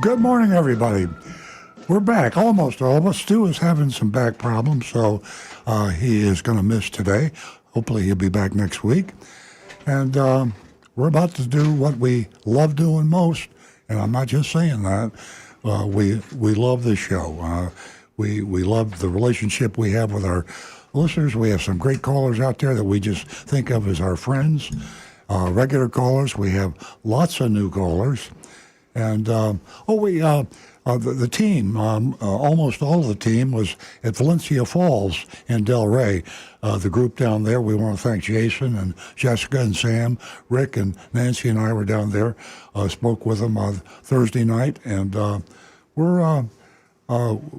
Good morning, everybody. We're back, almost all of us. Stu is having some back problems, so he is going to miss today. Hopefully he'll be back next week. And we're about to do what we love doing most, and I'm not just saying that. We love this show. We love the relationship we have with our listeners. We have some great callers out there that we just think of as our friends. Regular callers, we have lots of new callers. And, the team, almost all of the team was at Valencia Falls in Delray. The group down there, we want to thank Jason and Jessica and Sam. Rick and Nancy and I were down there, spoke with them Thursday night, and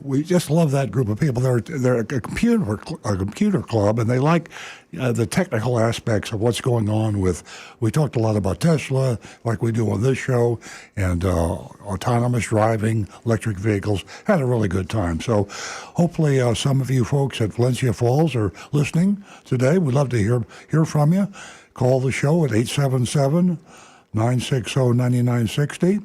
we just love that group of people. They're a computer club, and they like the technical aspects of what's going on with. We talked a lot about Tesla, like we do on this show, and autonomous driving, electric vehicles. Had a really good time. So, hopefully, some of you folks at Valencia Falls are listening today. We'd love to hear from you. Call the show at 877-960-9960.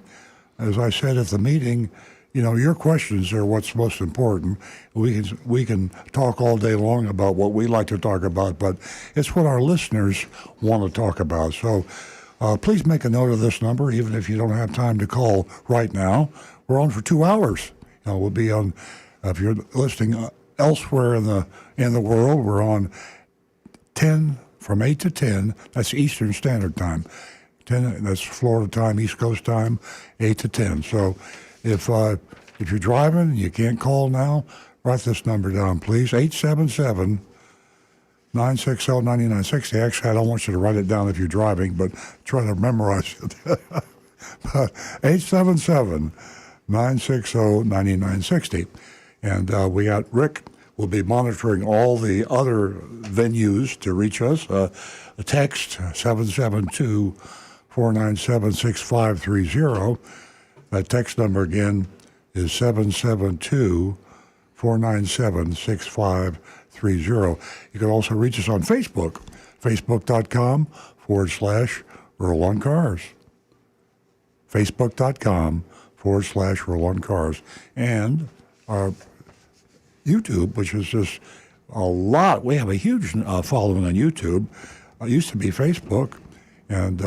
As I said at the meeting, you know, your questions are what's most important. We can talk all day long about what we like to talk about, but it's what our listeners want to talk about. So please make a note of this number, even if you don't have time to call right now. We're on for 2 hours. We'll be on, if you're listening elsewhere in the world, we're on 10 from 8 to 10. That's Eastern Standard Time. 10, that's Florida time, East Coast time, 8 to 10. So if you're driving and you can't call now, write this number down, please. 877-960-9960. Actually, I don't want you to write it down if you're driving, but try to memorize it. 877-960-9960. And we got Rick will be monitoring all the other venues to reach us. A text, 772-497-6530. That text number again is 772-497-6530. You can also reach us on Facebook, facebook.com/Earl on Cars. Facebook.com/Earl on Cars. And our YouTube, which is just a lot. We have a huge following on YouTube. It used to be Facebook. And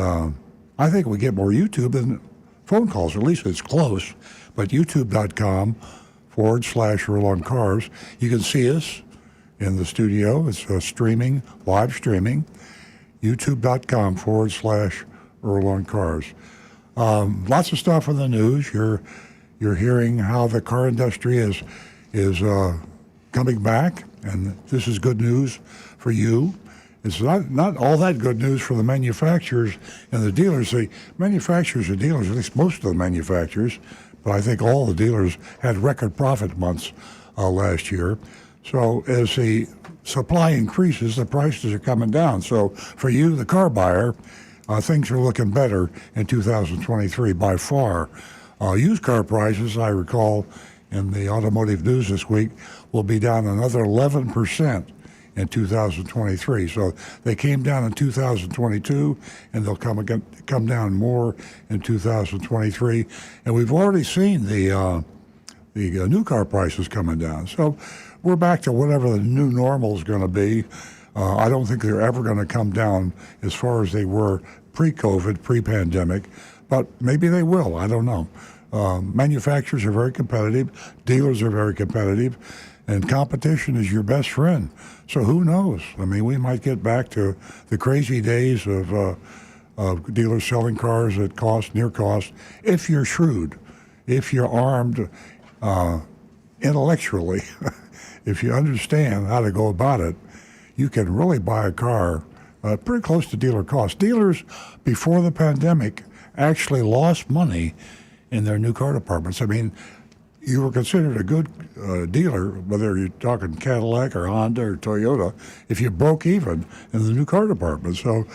I think we get more YouTube than phone calls, at least it's close, but youtube.com/Earl on Cars. You can see us in the studio. It's streaming, live streaming. youtube.com/Earl on Cars. Lots of stuff in the news. You're hearing how the car industry is coming back, and this is good news for you. It's not all that good news for the manufacturers and the dealers. The manufacturers and dealers, at least most of the manufacturers, but I think all the dealers had record profit months last year. So as the supply increases, the prices are coming down. So for you, the car buyer, things are looking better in 2023 by far. Used car prices, I recall, in the automotive news this week, will be down another 11%. In 2023. So they came down in 2022, and they'll come down more in 2023. And we've already seen the new car prices coming down. So we're back to whatever the new normal is going to be. I don't think they're ever going to come down as far as they were pre-COVID, pre-pandemic, but maybe they will. I don't know. Manufacturers are very competitive. Dealers are very competitive. And competition is your best friend. So who knows? I mean, we might get back to the crazy days of dealers selling cars at cost, near cost, if you're shrewd, if you're armed intellectually, if you understand how to go about it, you can really buy a car pretty close to dealer cost. Dealers, before the pandemic, actually lost money in their new car departments. I mean, you were considered a good dealer, whether you're talking Cadillac or Honda or Toyota, if you broke even in the new car department. So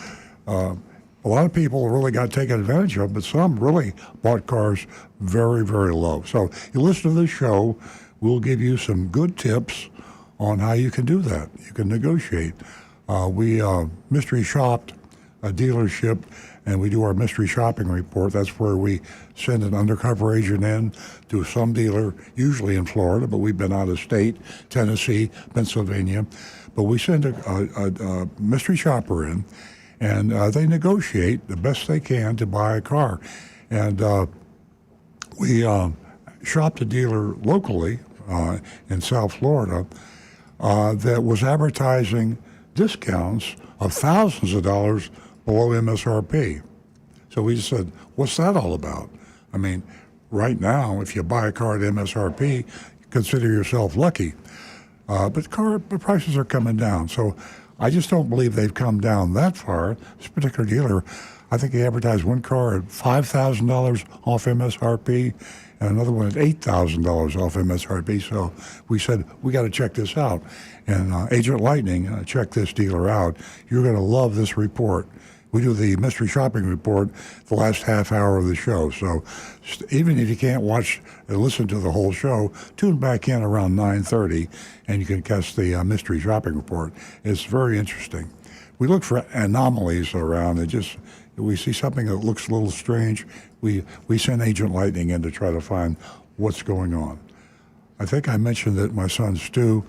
a lot of people really got taken advantage of, but some really bought cars very, very low. So you listen to this show, we'll give you some good tips on how you can do that. You can negotiate. We mystery shopped a dealership and we do our mystery shopping report. That's where we send an undercover agent in to some dealer, usually in Florida, but we've been out of state, Tennessee, Pennsylvania. But we send a mystery shopper in, and they negotiate the best they can to buy a car. And we shopped a dealer locally in South Florida that was advertising discounts of thousands of dollars below MSRP. So we just said, what's that all about? I mean, right now, if you buy a car at MSRP, consider yourself lucky. But car prices are coming down. So I just don't believe they've come down that far. This particular dealer, I think he advertised one car at $5,000 off MSRP and another one at $8,000 off MSRP. So we said, we got to check this out. And Agent Lightning checked this dealer out. You're going to love this report. We do the mystery shopping report the last half hour of the show. So even if you can't watch and listen to the whole show, tune back in around 9:30 and you can catch the mystery shopping report. It's very interesting. We look for anomalies around. We see something that looks a little strange. We send Agent Lightning in to try to find what's going on. I think I mentioned that my son Stu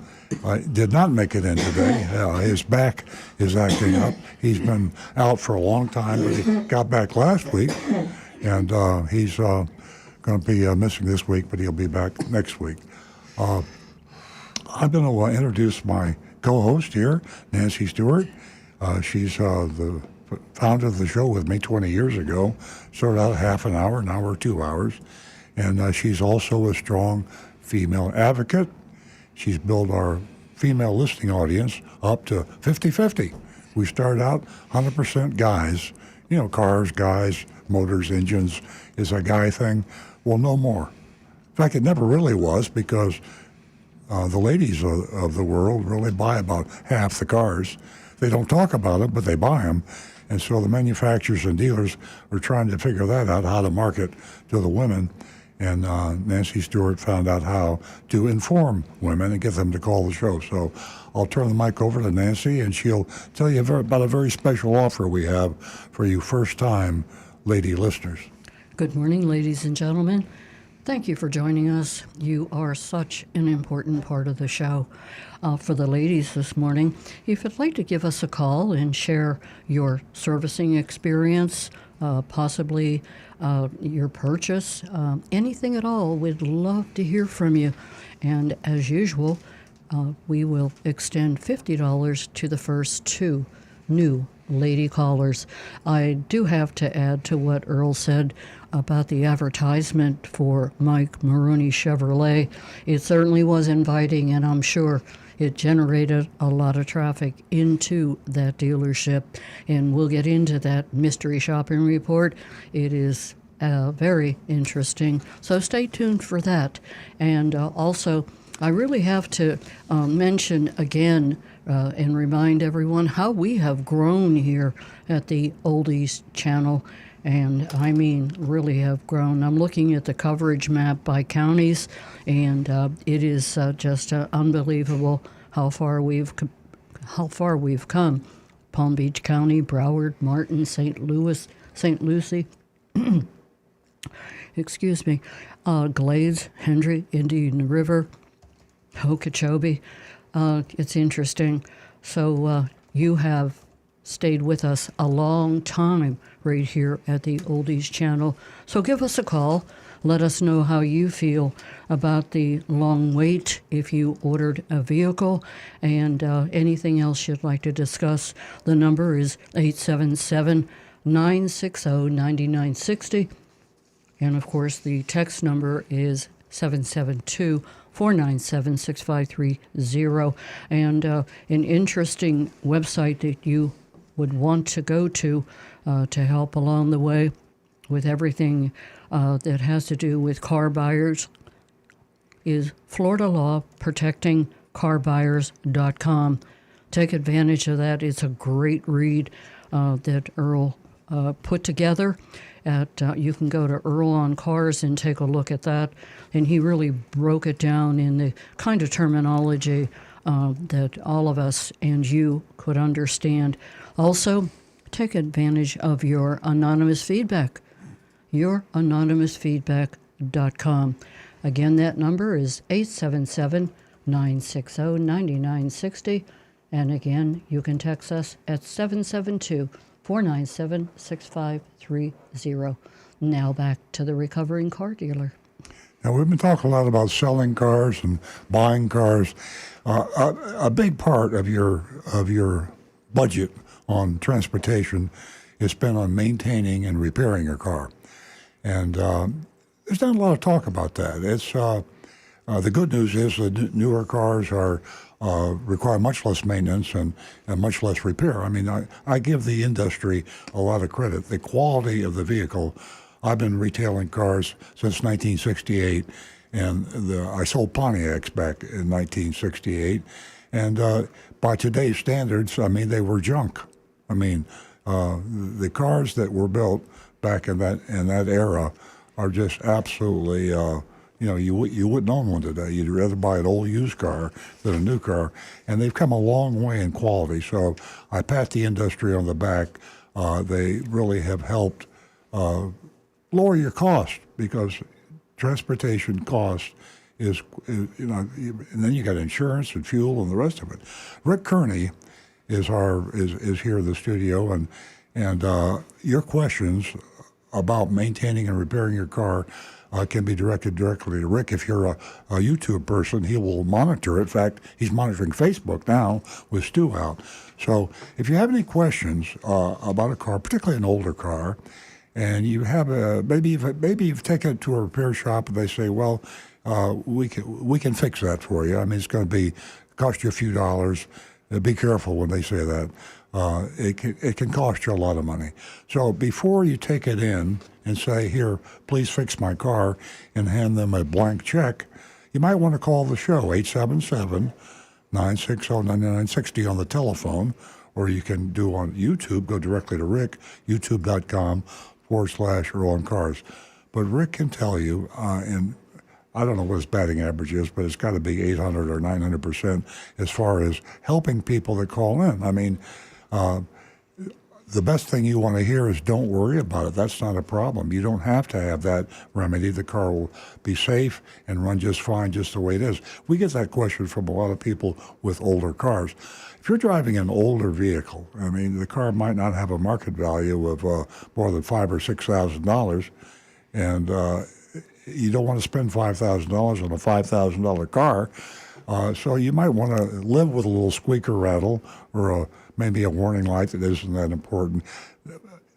did not make it in today. His back is acting up. He's been out for a long time, but he got back last week, and he's going to be missing this week, but he'll be back next week. I'm going to introduce my co-host here, Nancy Stewart. She's the founder of the show with me 20 years ago. Started out half an hour, now we're 2 hours. And she's also a strong female advocate. She's built our female listening audience up to 50-50. We started out 100% guys. You know, cars, guys, motors, engines is a guy thing. Well, no more. In fact, it never really was because the ladies of the world really buy about half the cars. They don't talk about it, but they buy them. And so the manufacturers and dealers are trying to figure that out, how to market to the women. And Nancy Stewart found out how to inform women and get them to call the show. So I'll turn the mic over to Nancy, and she'll tell you about a very special offer we have for you first-time lady listeners. Good morning, ladies and gentlemen. Thank you for joining us. You are such an important part of the show. For the ladies this morning, if you'd like to give us a call and share your servicing experience, possibly your purchase, anything at all, we'd love to hear from you. And as usual, we will extend $50 to the first 2 new lady callers. I do have to add to what Earl said about the advertisement for Mike Maroney Chevrolet. It certainly was inviting, and I'm sure it generated a lot of traffic into that dealership. And we'll get into that mystery shopping report. It is very interesting. So stay tuned for that. And also, I really have to mention again and remind everyone how we have grown here at the Oldies channel. And I mean, really have grown. I'm looking at the coverage map by counties, and it is just unbelievable how far we've come. Palm Beach County, Broward, Martin, St. Lucie, excuse me, Glades, Hendry, Indian River, Okeechobee. It's interesting. So you have stayed with us a long time right here at the Oldies channel. So give us a call. Let us know how you feel about the long wait if you ordered a vehicle, and anything else you'd like to discuss. The number is 877-960-9960. And of course, the text number is 772-497-6530. And an interesting website that you would want to go to help along the way with everything that has to do with car buyers is FloridaLawProtectingCarBuyers.com. Take advantage of that. It's a great read that Earl put together. You can go to Earl on Cars and take a look at that. And he really broke it down in the kind of terminology that all of us and you could understand. Also, take advantage of your anonymous feedback. Youranonymousfeedback.com. Again, that number is 877-960-9960. And again, you can text us at 772-497-6530. Now back to the recovering car dealer. Now, we've been talking a lot about selling cars and buying cars. A big part of your budget on transportation is spent on maintaining and repairing your car. And there's not a lot of talk about that. It's the good news is the newer cars require much less maintenance and much less repair. I mean, I give the industry a lot of credit. The quality of the vehicle. I've been retailing cars since 1968, and I sold Pontiacs back in 1968. And by today's standards, I mean, they were junk. I mean, the cars that were built back in that era are just absolutely, you wouldn't own one today. You'd rather buy an old used car than a new car. And they've come a long way in quality. So I pat the industry on the back. They really have helped lower your cost, because transportation cost is, and then you got insurance and fuel and the rest of it. Rick Kearney is here in the studio, and your questions about maintaining and repairing your car can be directed directly to Rick. If you're a YouTube person, he will monitor it. In fact, he's monitoring Facebook now with Stu out. So if you have any questions about a car, particularly an older car, and you have maybe you've taken it to a repair shop and they say, well, we can fix that for you. I mean, it's going to cost you a few dollars. Be careful when they say that. It can cost you a lot of money. So before you take it in and say, here, please fix my car, and hand them a blank check, you might want to call the show, 877-960-9960 on the telephone, or you can do on YouTube, go directly to Rick, youtube.com/Earl on Cars. But Rick can tell you, and I don't know what his batting average is, but it's got to be 800 or 900% as far as helping people that call in. I mean, the best thing you want to hear is don't worry about it. That's not a problem. You don't have to have that remedy. The car will be safe and run just fine just the way it is. We get that question from a lot of people with older cars. If you're driving an older vehicle, I mean, the car might not have a market value of more than $5,000 or $6,000, and you don't want to spend $5,000 on a $5,000 car. So you might want to live with a little squeaker rattle or maybe a warning light that isn't that important.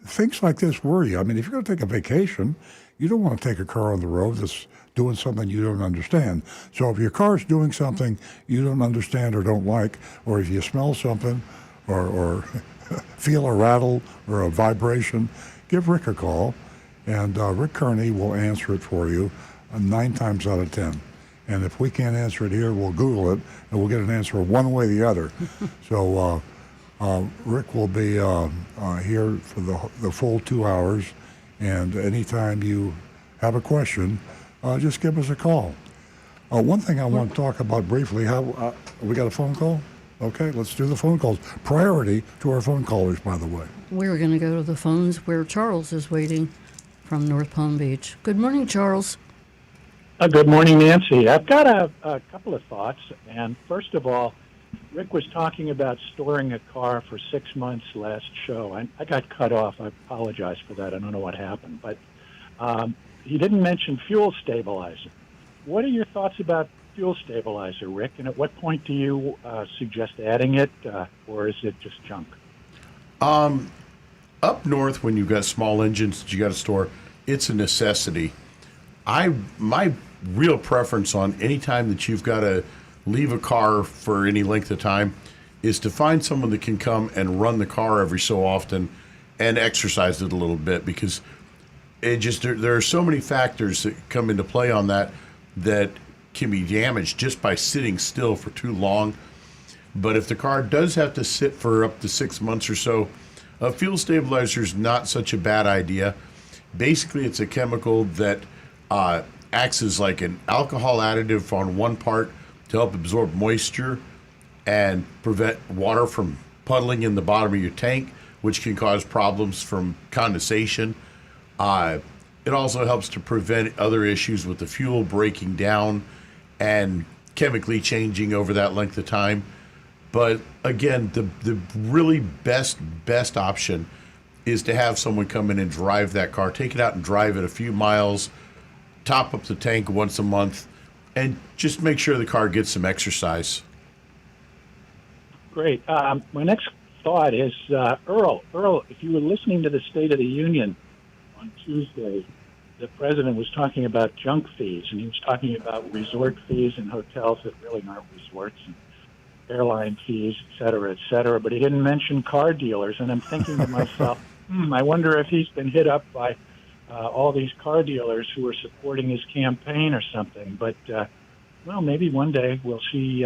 Things like this worry you. I mean, if you're going to take a vacation, you don't want to take a car on the road that's doing something you don't understand. So if your car's doing something you don't understand or don't like, or if you smell something or feel a rattle or a vibration, give Rick a call, and Rick Kearney will answer it for you 9 times out of 10. And if we can't answer it here, we'll Google it, and we'll get an answer one way or the other. So Rick will be here for the full 2 hours, and anytime you have a question, just give us a call. One thing I want to talk about briefly, we got a phone call? Okay, let's do the phone calls. Priority to our phone callers, by the way. We're going to go to the phones where Charles is waiting from North Palm Beach. Good morning, Charles. Good morning, Nancy. I've got a couple of thoughts. And first of all, Rick was talking about storing a car for 6 months last show. I got cut off. I apologize for that. I don't know what happened. But he didn't mention fuel stabilizer. What are your thoughts about fuel stabilizer, Rick? And at what point do you suggest adding it, or is it just junk? Up north, when you've got small engines that you got to store, it's a necessity. My real preference on any time that you've got to leave a car for any length of time is to find someone that can come and run the car every so often and exercise it a little bit, because there are so many factors that come into play on that can be damaged just by sitting still for too long. But if the car does have to sit for up to 6 months or so, a fuel stabilizer is not such a bad idea. Basically, it's a chemical that acts as like an alcohol additive on one part to help absorb moisture and prevent water from puddling in the bottom of your tank, which can cause problems from condensation. It also helps to prevent other issues with the fuel breaking down and chemically changing over that length of time. But again, the really best option is to have someone come in and drive that car, take it out and drive it a few miles, top up the tank once a month, and just make sure the car gets some exercise. Great. My next thought is, Earl, if you were listening to the State of the Union on Tuesday, the president was talking about junk fees, and he was talking about resort fees in hotels that really aren't resorts, and airline fees, et cetera, but he didn't mention car dealers. And I'm thinking to myself, I wonder if he's been hit up by all these car dealers who are supporting his campaign or something. But, well, maybe one day we'll see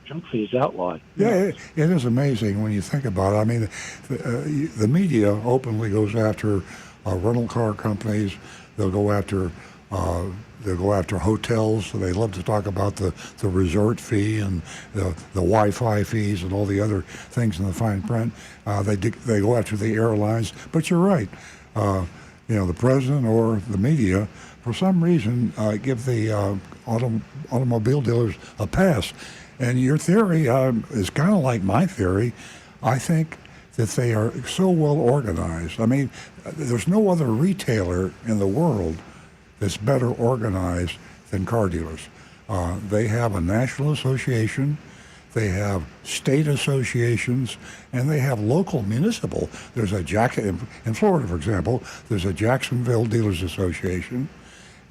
junk fees outlawed. Yeah, it is amazing when you think about it. I mean, the media openly goes after rental car companies. They'll go after hotels. So they love to talk about the resort fee and the Wi-Fi fees and all the other things in the fine print. They go after the airlines. But you're right. The president or the media, for some reason, give the automobile dealers a pass. And your theory is kind of like my theory. I think that they are so well organized. I mean, there's no other retailer in the world that's better organized than car dealers. They have a national association, they have state associations, and they have local municipal. There's in Florida, for example, there's a Jacksonville Dealers Association.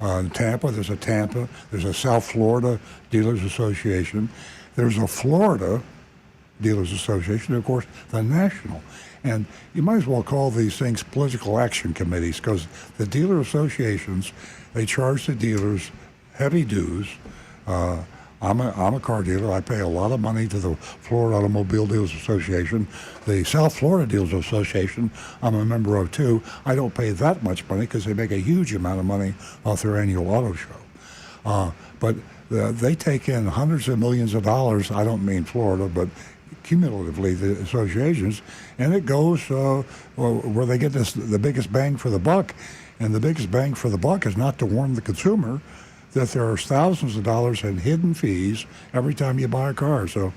In Tampa, there's a South Florida Dealers Association. There's a Florida Dealers Association, and of course, the national. And you might as well call these things political action committees, because the dealer associations, they charge the dealers heavy dues. I'm a car dealer. I pay a lot of money to the Florida Automobile Dealers Association. The South Florida Dealers Association, I'm a member of too. I don't pay that much money because they make a huge amount of money off their annual auto show. But they take in hundreds of millions of dollars. I don't mean Florida, but cumulatively the associations, and it goes where they get the biggest bang for the buck. And the biggest bang for the buck is not to warn the consumer that there are thousands of dollars in hidden fees every time you buy a car. So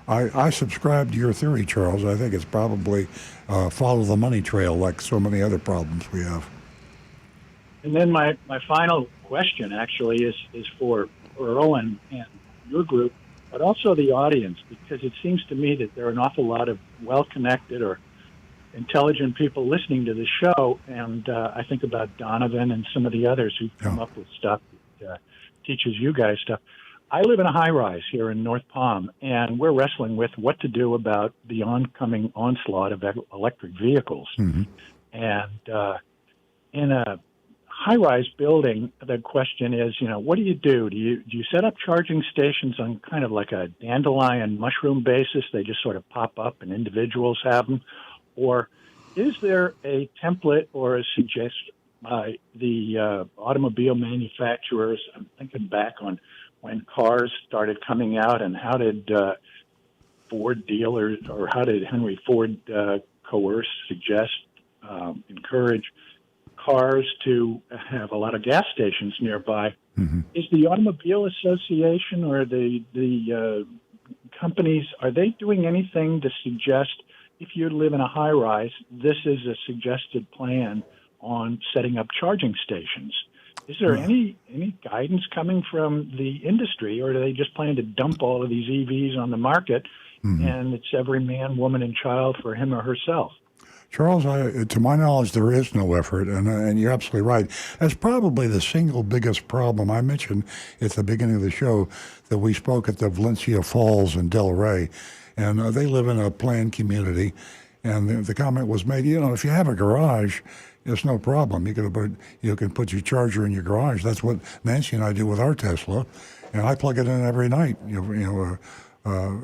I subscribe to your theory, Charles. I think it's probably follow the money trail like so many other problems we have. And then my final question actually is for Earl and your group, but also the audience, because it seems to me that there are an awful lot of well-connected or intelligent people listening to the show, and I think about Donovan and some of the others who've come up with stuff that teaches you guys stuff. I live in a high-rise here in North Palm, and we're wrestling with what to do about the oncoming onslaught of electric vehicles. Mm-hmm. And in a high-rise building, the question is, what do? Do you set up charging stations on kind of like a dandelion mushroom basis? They just sort of pop up and individuals have them? Or is there a template or a suggestion by the automobile manufacturers? I'm thinking back on when cars started coming out, and how did Ford dealers, or how did Henry Ford coerce, suggest, encourage cars to have a lot of gas stations nearby? Mm-hmm. Is the Automobile Association or the companies, are they doing anything to suggest, if you live in a high-rise, this is a suggested plan on setting up charging stations? Is there any guidance coming from the industry, or do they just plan to dump all of these EVs on the market, mm-hmm. and it's every man, woman, and child for him or herself? Charles, to my knowledge, there is no effort, and you're absolutely right. That's probably the single biggest problem. I mentioned at the beginning of the show that we spoke at the Valencia Falls in Delray, and they live in a planned community, and the comment was made, if you have a garage, it's no problem. You can put your charger in your garage. That's what Nancy and I do with our Tesla, and I plug it in every night.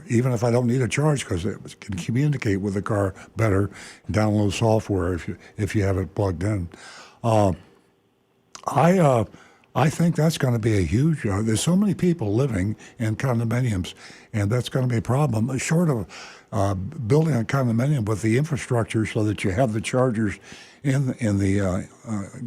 Even if I don't need a charge, because it can communicate with the car better, download software if you have it plugged in. I I think that's going to be a huge. There's so many people living in condominiums, and that's going to be a problem. Short of building a condominium with the infrastructure so that you have the chargers in the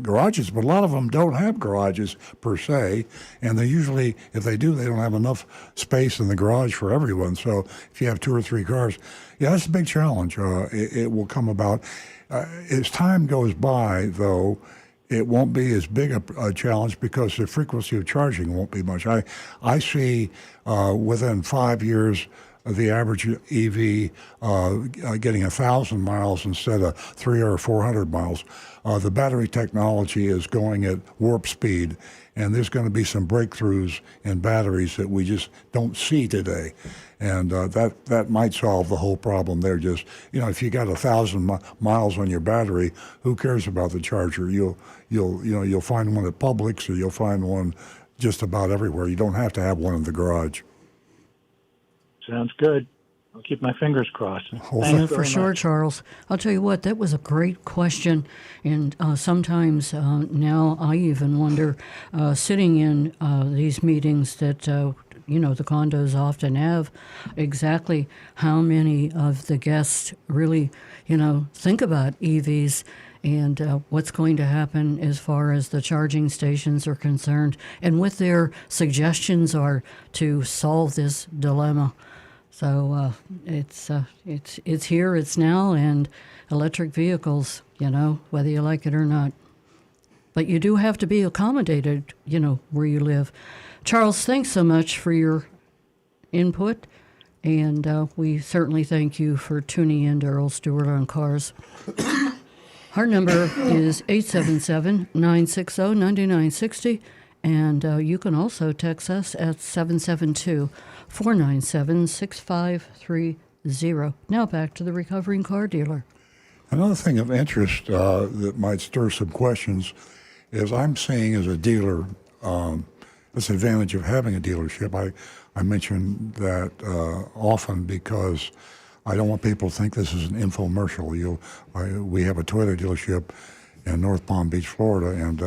garages, but a lot of them don't have garages per se, and they usually, if they do, they don't have enough space in the garage for everyone. So if you have 2 or 3 cars, yeah, that's a big challenge. It will come about. As time goes by, though, it won't be as big a challenge because the frequency of charging won't be much. I see within 5 years the average EV getting 1,000 miles instead of 300 or 400 miles. The battery technology is going at warp speed, and there's going to be some breakthroughs in batteries that we just don't see today. And that might solve the whole problem there. Just, if you got 1,000 miles on your battery, who cares about the charger? You'll find one at Publix, or you'll find one just about everywhere. You don't have to have one in the garage. Sounds good. I'll keep my fingers crossed. For sure, Charles. I'll tell you what, that was a great question. And sometimes now I even wonder, sitting in these meetings that, the condos often have, exactly how many of the guests really, think about EVs and what's going to happen as far as the charging stations are concerned, and what their suggestions are to solve this dilemma. So it's here, it's now, and electric vehicles, whether you like it or not. But you do have to be accommodated, where you live. Charles, thanks so much for your input, and we certainly thank you for tuning in to Earl Stewart on Cars. Our number is 877-960-9960, and you can also text us at 772-497-6530. Now back to the recovering car dealer. Another thing of interest that might stir some questions is I'm seeing as a dealer, this advantage of having a dealership. I mention that often because I don't want people to think this is an infomercial. We have a Toyota dealership in North Palm Beach, Florida, and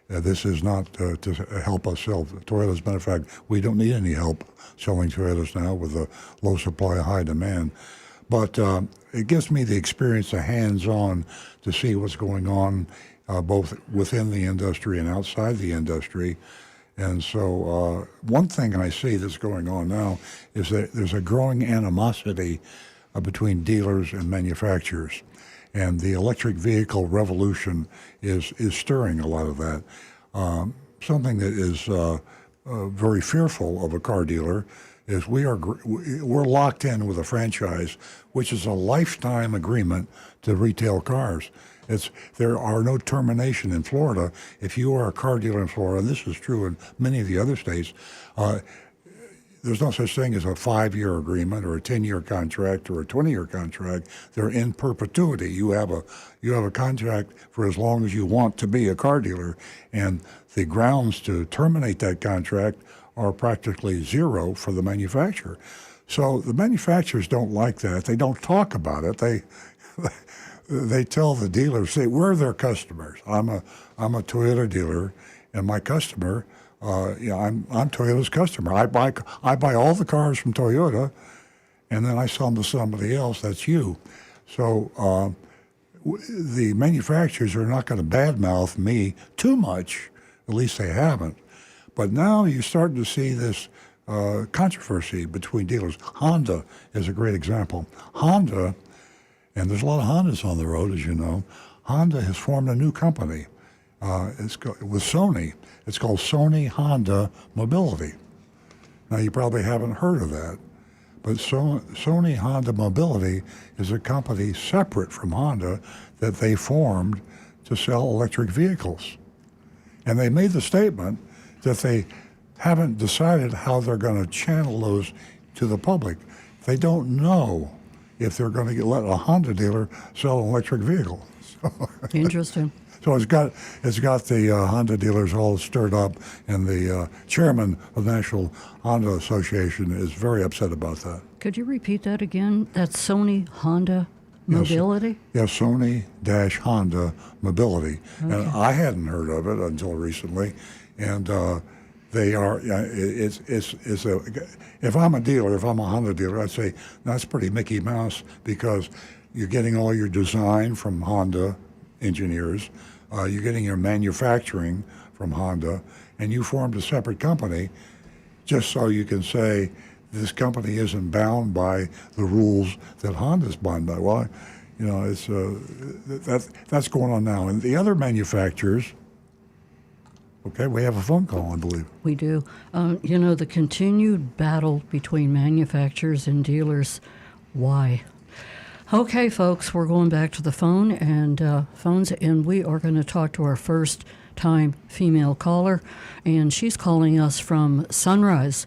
this is not to help us sell Toyotas. As a matter of fact, we don't need any help selling Toyotas now with a low supply, high demand. But it gives me the experience, the hands-on, to see what's going on both within the industry and outside the industry. And so one thing I see that's going on now is that there's a growing animosity between dealers and manufacturers. And the electric vehicle revolution is stirring a lot of that. Something that is very fearful of a car dealer is we're locked in with a franchise, which is a lifetime agreement to retail cars. There are no termination in Florida. If you are a car dealer in Florida, and this is true in many of the other states, there's no such thing as a 5-year agreement or a 10-year contract or a 20-year contract. They're in perpetuity. You have a contract for as long as you want to be a car dealer, and the grounds to terminate that contract are practically zero for the manufacturer. So the manufacturers don't like that. They don't talk about it. They tell the dealers, say, we're their customers. I'm a Toyota dealer, and my customer. I'm Toyota's customer. I buy all the cars from Toyota, and then I sell them to somebody else. That's you. So the manufacturers are not going to badmouth me too much. At least they haven't. But now you're starting to see this controversy between dealers. Honda is a great example. Honda, and there's a lot of Hondas on the road, as you know. Honda has formed a new company. With Sony. It's called Sony Honda Mobility. Now, you probably haven't heard of that, but Sony Honda Mobility is a company separate from Honda that they formed to sell electric vehicles. And they made the statement that they haven't decided how they're going to channel those to the public. They don't know if they're going to let a Honda dealer sell an electric vehicle. Interesting. So it's got the Honda dealers all stirred up, and the chairman of the National Honda Association is very upset about that. Could you repeat that again? That's Sony Honda Mobility? Yes, Sony-Honda Mobility. Okay. And I hadn't heard of it until recently. and they are. It's a. If I'm a dealer, if I'm a Honda dealer, I'd say that's pretty Mickey Mouse because you're getting all your design from Honda engineers, you're getting your manufacturing from Honda, and you formed a separate company just so you can say this company isn't bound by the rules that Honda's bound by. Well, it's that's going on now, and the other manufacturers. Okay, we have a phone call, I believe. We do. The continued battle between manufacturers and dealers. Why? Okay, folks, we're going back to the phone and phones, and we are going to talk to our first-time female caller, and she's calling us from Sunrise,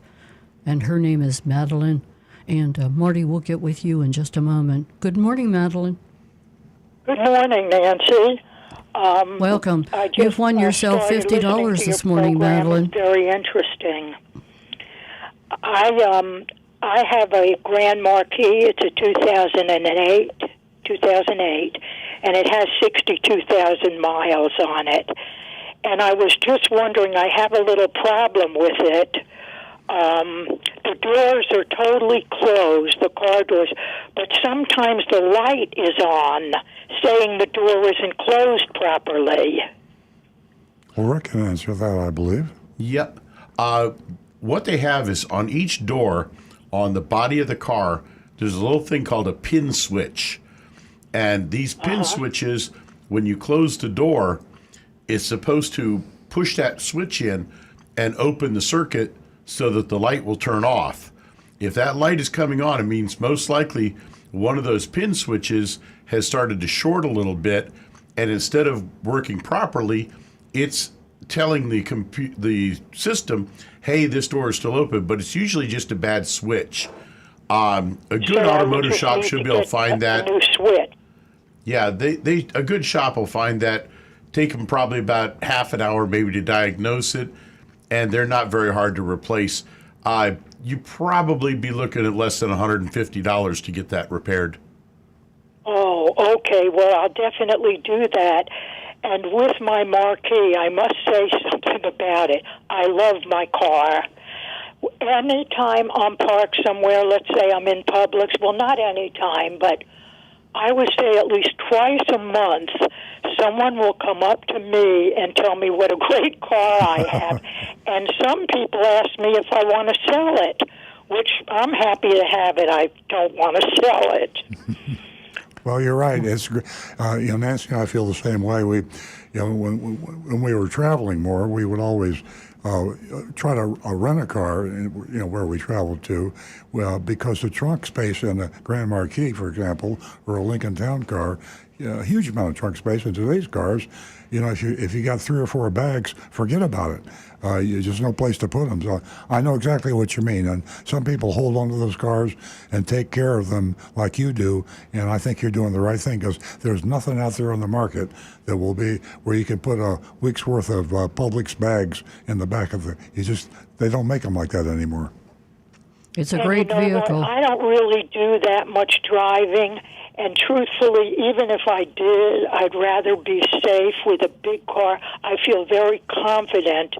and her name is Madeline. And Marty, we'll get with you in just a moment. Good morning, Madeline. Good morning, Nancy. Welcome. You've won yourself $50 this morning, Madeline. It's very interesting. I have a Grand Marquis. It's a 2008, and it has 62,000 miles on it. And I was just wondering, I have a little problem with it. The doors are totally closed, the car doors, but sometimes the light is on, saying the door isn't closed properly. Well, Rick can answer that, I believe. Yep. What they have is on each door, on the body of the car, there's a little thing called a pin switch. And these pin switches, when you close the door, it's supposed to push that switch in and open the circuit so that the light will turn off. If that light is coming on, it means most likely one of those pin switches has started to short a little bit, and instead of working properly, it's telling the system, hey, this door is still open, but it's usually just a bad switch. A good automotive shop should be able to find that. A new switch. Yeah, a good shop will find that. Take them probably about half an hour maybe to diagnose it, and they're not very hard to replace. You probably be looking at less than $150 to get that repaired. Oh, okay. Well, I'll definitely do that. And with my Marquis, I must say something about it. I love my car. Anytime I'm parked somewhere, let's say I'm in Publix, well, not any time, but I would say at least twice a month, someone will come up to me and tell me what a great car I have. And some people ask me if I want to sell it, which I'm happy to have it. I don't want to sell it. Well, you're right. It's Nancy and I feel the same way. When we were traveling more, we would always try to rent a car, where we traveled to, because the trunk space in a Grand Marquis, for example, or a Lincoln Town car, a huge amount of trunk space. In today's cars, if you got 3 or 4 bags, forget about it. There's no place to put them. So I know exactly what you mean. And some people hold on to those cars and take care of them like you do. And I think you're doing the right thing because there's nothing out there on the market that will be where you can put a week's worth of Publix bags in the back of they don't make them like that anymore. It's a great vehicle. I don't really do that much driving. And truthfully, even if I did, I'd rather be safe with a big car. I feel very confident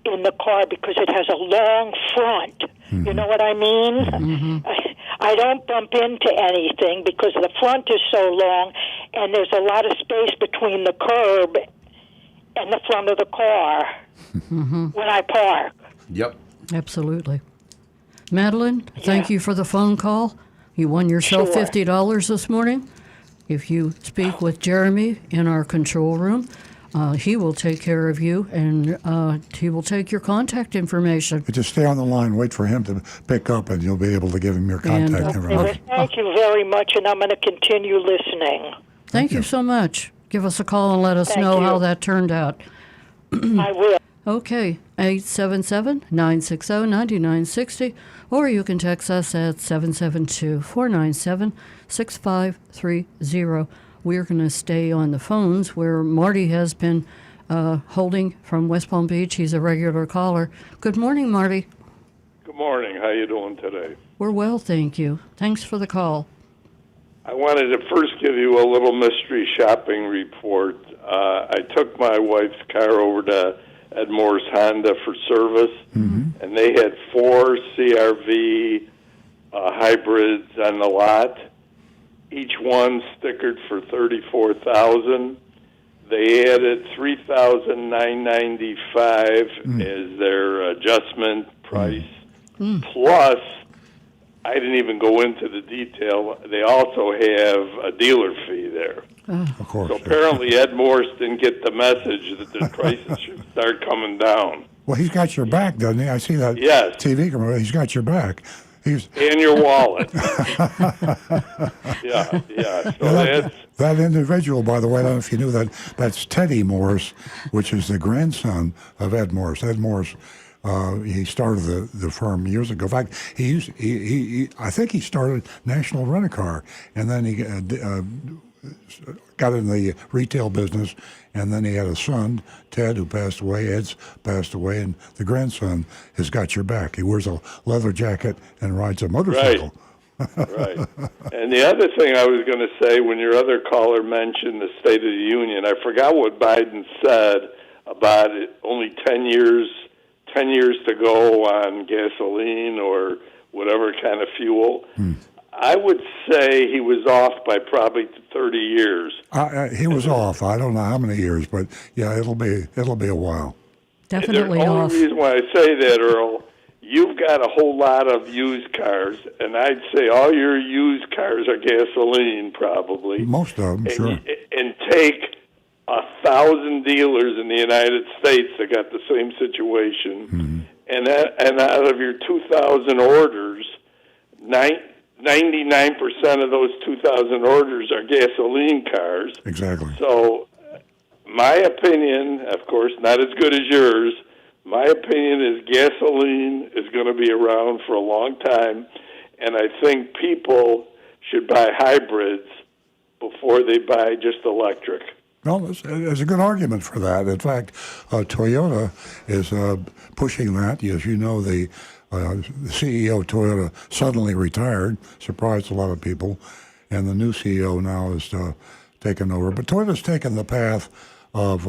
in the car because it has a long front. Mm-hmm. You know what I mean? Mm-hmm. I don't bump into anything because the front is so long and there's a lot of space between the curb and the front of the car when I park. Yep. Absolutely. Madeline, thank you for the phone call. You won yourself $50 this morning. If you speak with Jeremy in our control room, he will take care of you, and he will take your contact information. But just stay on the line, wait for him to pick up, and you'll be able to give him your contact information. Thank you very much, and I'm going to continue listening. Thank you so much. Give us a call and let us know how that turned out. I will. Okay, 877-960-9960, or you can text us at 772-497-6530. We're going to stay on the phones where Marty has been holding from West Palm Beach. He's a regular caller. Good morning, Marty. Good morning. How you doing today? We're well, thank you. Thanks for the call. I wanted to first give you a little mystery shopping report. I took my wife's car over to Edmore's Honda for service, and they had 4 CRV hybrids on the lot. Each one stickered for $34,000. They added $3,995 as their adjustment price. Plus, I didn't even go into the detail. They also have a dealer fee there. Of course. So apparently Ed Morse didn't get the message that the prices should start coming down. Well, he's got your back, doesn't he? I see that Yes. TV commercial. He's got your back. He's And your wallet. yeah. So that individual, by the way, I don't know if you knew that, that's Teddy Morse, which is the grandson of Ed Morse. Ed Morse, he started the firm years ago. In fact, I think he started National Rent-A-Car, and then he got in the retail business, and then he had a son, Ted, who passed away. Ed's passed away, and the grandson has got your back. He wears a leather jacket and rides a motorcycle. Right. And the other thing I was going to say, when your other caller mentioned the State of the Union, I forgot what Biden said about it. Only 10 years to go on gasoline or whatever kind of fuel. I would say he was off by probably 30 years. He was off. I don't know how many years, but yeah, it'll be a while. Definitely The off. only reason why I say that, Earl, you've got a whole lot of used cars, and I'd say all your used cars are gasoline, probably. Most of them, sure. And take 1,000 dealers in the United States that got the same situation, and out of your 2,000 orders, 99% of those 2,000 orders are gasoline cars. Exactly. So, my opinion, of course, not as good as yours, my opinion is gasoline is going to be around for a long time, and I think people should buy hybrids before they buy just electric. Well, there's a good argument for that. In fact, Toyota is pushing that. As you know, the CEO of Toyota suddenly retired, surprised a lot of people, and the new CEO now is taken over. But Toyota's taken the path of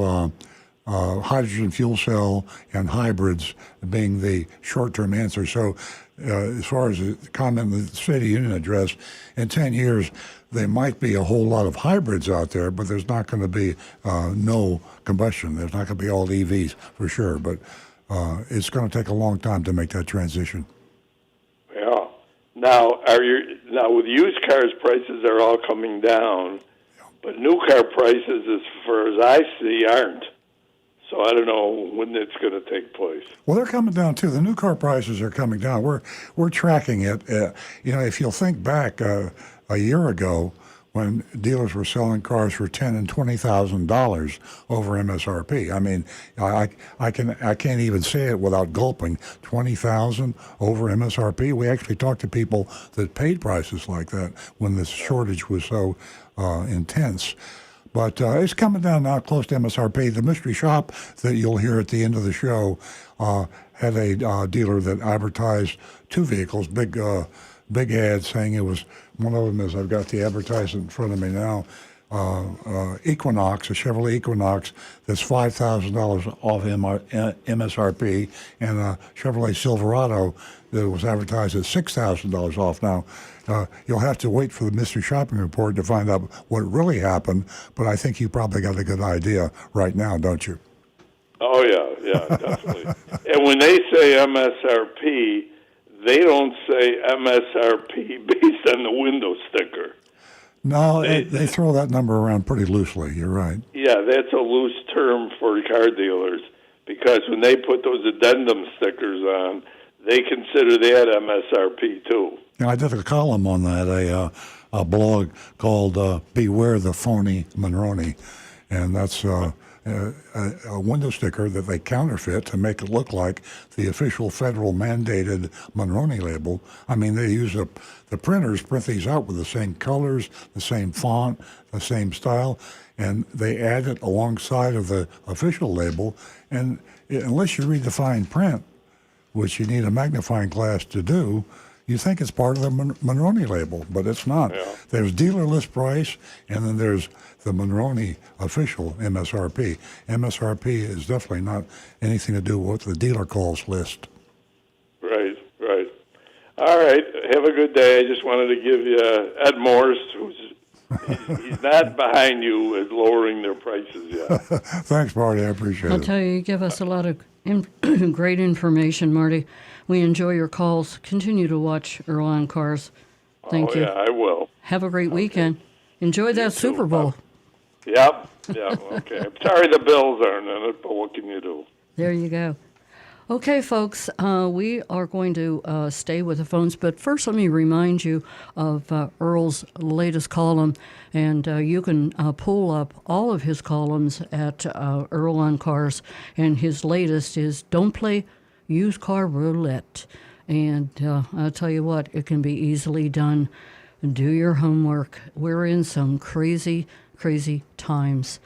hydrogen fuel cell and hybrids being the short-term answer. So as far as the comment in the State of the Union address, in 10 years, there might be a whole lot of hybrids out there, but there's not going to be no combustion. There's not going to be all EVs for sure, but it's going to take a long time to make that transition. Yeah. Now with used cars, prices are all coming down, but new car prices, as far as I see, aren't. So I don't know when it's going to take place. Well, they're coming down too. The new car prices are coming down. We're tracking it. If you'll think back a year ago, when dealers were selling cars for $10,000 and $20,000 over MSRP. I mean, I can't even say it without gulping. $20,000 over MSRP. We actually talked to people that paid prices like that when the shortage was so intense. But it's coming down now close to MSRP. The mystery shop that you'll hear at the end of the show had a dealer that advertised 2 vehicles, big ads saying it was, one of them is, I've got the advertisement in front of me now, Equinox, a Chevrolet Equinox that's $5,000 off MSRP, and a Chevrolet Silverado that was advertised at $6,000 off. Now, you'll have to wait for the mystery shopping report to find out what really happened, but I think you probably got a good idea right now, don't you? Oh, yeah, definitely. And when they say MSRP, they don't say MSRP based on the window sticker. No, they throw that number around pretty loosely. You're right. Yeah, that's a loose term for car dealers, because when they put those addendum stickers on, they consider that MSRP too. I did a column on that, a blog called Beware the Phony Monroney, and that's a window sticker that they counterfeit to make it look like the official federal mandated Monroney label. I mean, they use the printers print these out with the same colors, the same font, the same style, and they add it alongside of the official label. And unless you read the fine print, which you need a magnifying glass to do, you think it's part of the Monroney label, but it's not. Yeah. There's dealer list price, and then there's the Monroney official MSRP. MSRP is definitely not anything to do with what the dealer calls list. Right, right. All right. Have a good day. I just wanted to give you Ed Morse, he's not behind you at lowering their prices yet. Thanks, Marty. I appreciate I'll it. tell you give us a lot of great information, Marty. We enjoy your calls. Continue to watch Earl on Cars. Thank you. Yeah, I will. Have a great weekend. Enjoy that too. Super Bowl. Yep, okay. I'm sorry the Bills aren't in it, but what can you do? There you go. Okay, folks, we are going to stay with the phones, but first let me remind you of Earl's latest column, and you can pull up all of his columns at Earl on Cars, and his latest is Don't Play Used Car Roulette. And I'll tell you what, it can be easily done. Do your homework. We're in some crazy, crazy times.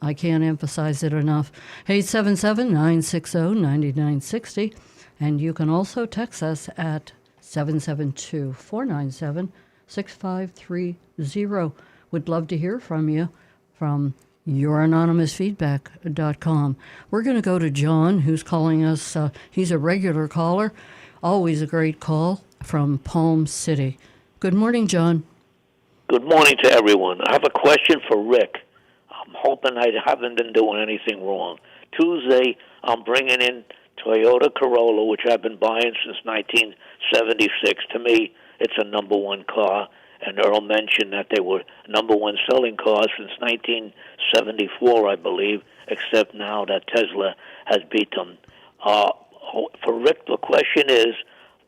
I can't emphasize it enough. 877-960-9960. And you can also text us at 772-497-6530. Would love to hear from you from youranonymousfeedback.com. We're going to go to John, who's calling us. He's a regular caller. Always a great call from Palm City. Good morning, John. Good morning to everyone. I have a question for Rick. I'm hoping I haven't been doing anything wrong. Tuesday, I'm bringing in Toyota Corolla, which I've been buying since 1976. To me, it's a number one car. And Earl mentioned that they were number one selling cars since 1974, I believe, except now that Tesla has beat them. For Rick, the question is,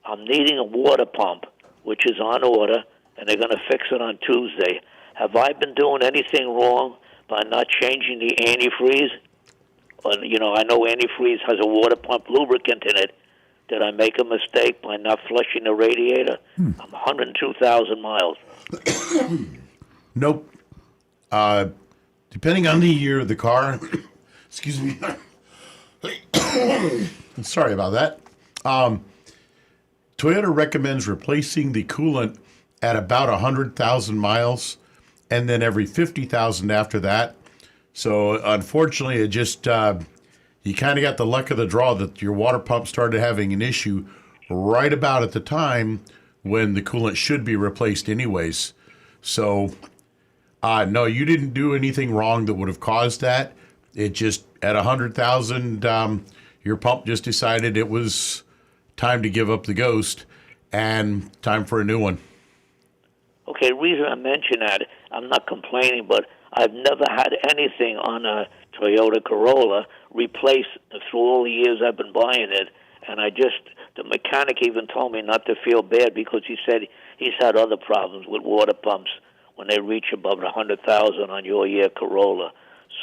I'm needing a water pump, which is on order, and they're going to fix it on Tuesday. Have I been doing anything wrong by not changing the antifreeze? Or, I know antifreeze has a water pump lubricant in it. Did I make a mistake by not flushing the radiator? I'm 102,000 miles. Nope. Depending on the year of the car, excuse me. Sorry about that. Toyota recommends replacing the coolant at about 100,000 miles, and then every 50,000 after that. So unfortunately, it just you kind of got the luck of the draw that your water pump started having an issue right about at the time when the coolant should be replaced anyways. So no, you didn't do anything wrong that would have caused that. It just, at 100,000, your pump just decided it was time to give up the ghost and time for a new one. Okay, the reason I mention that, I'm not complaining, but I've never had anything on a Toyota Corolla replaced through all the years I've been buying it. And the mechanic even told me not to feel bad because he said he's had other problems with water pumps when they reach above 100,000 on your year Corolla.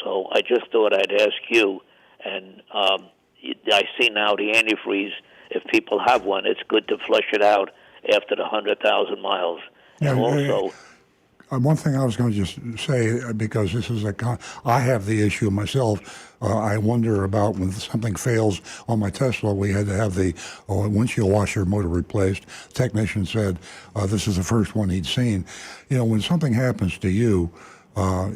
So I just thought I'd ask you, and I see now the antifreeze, if people have one, it's good to flush it out after the 100,000 miles. Yeah, and also... one thing I was going to just say, because this is I have the issue myself. I wonder about when something fails on my Tesla. We had to have the windshield washer motor replaced. The technician said this is the first one he'd seen. When something happens to you,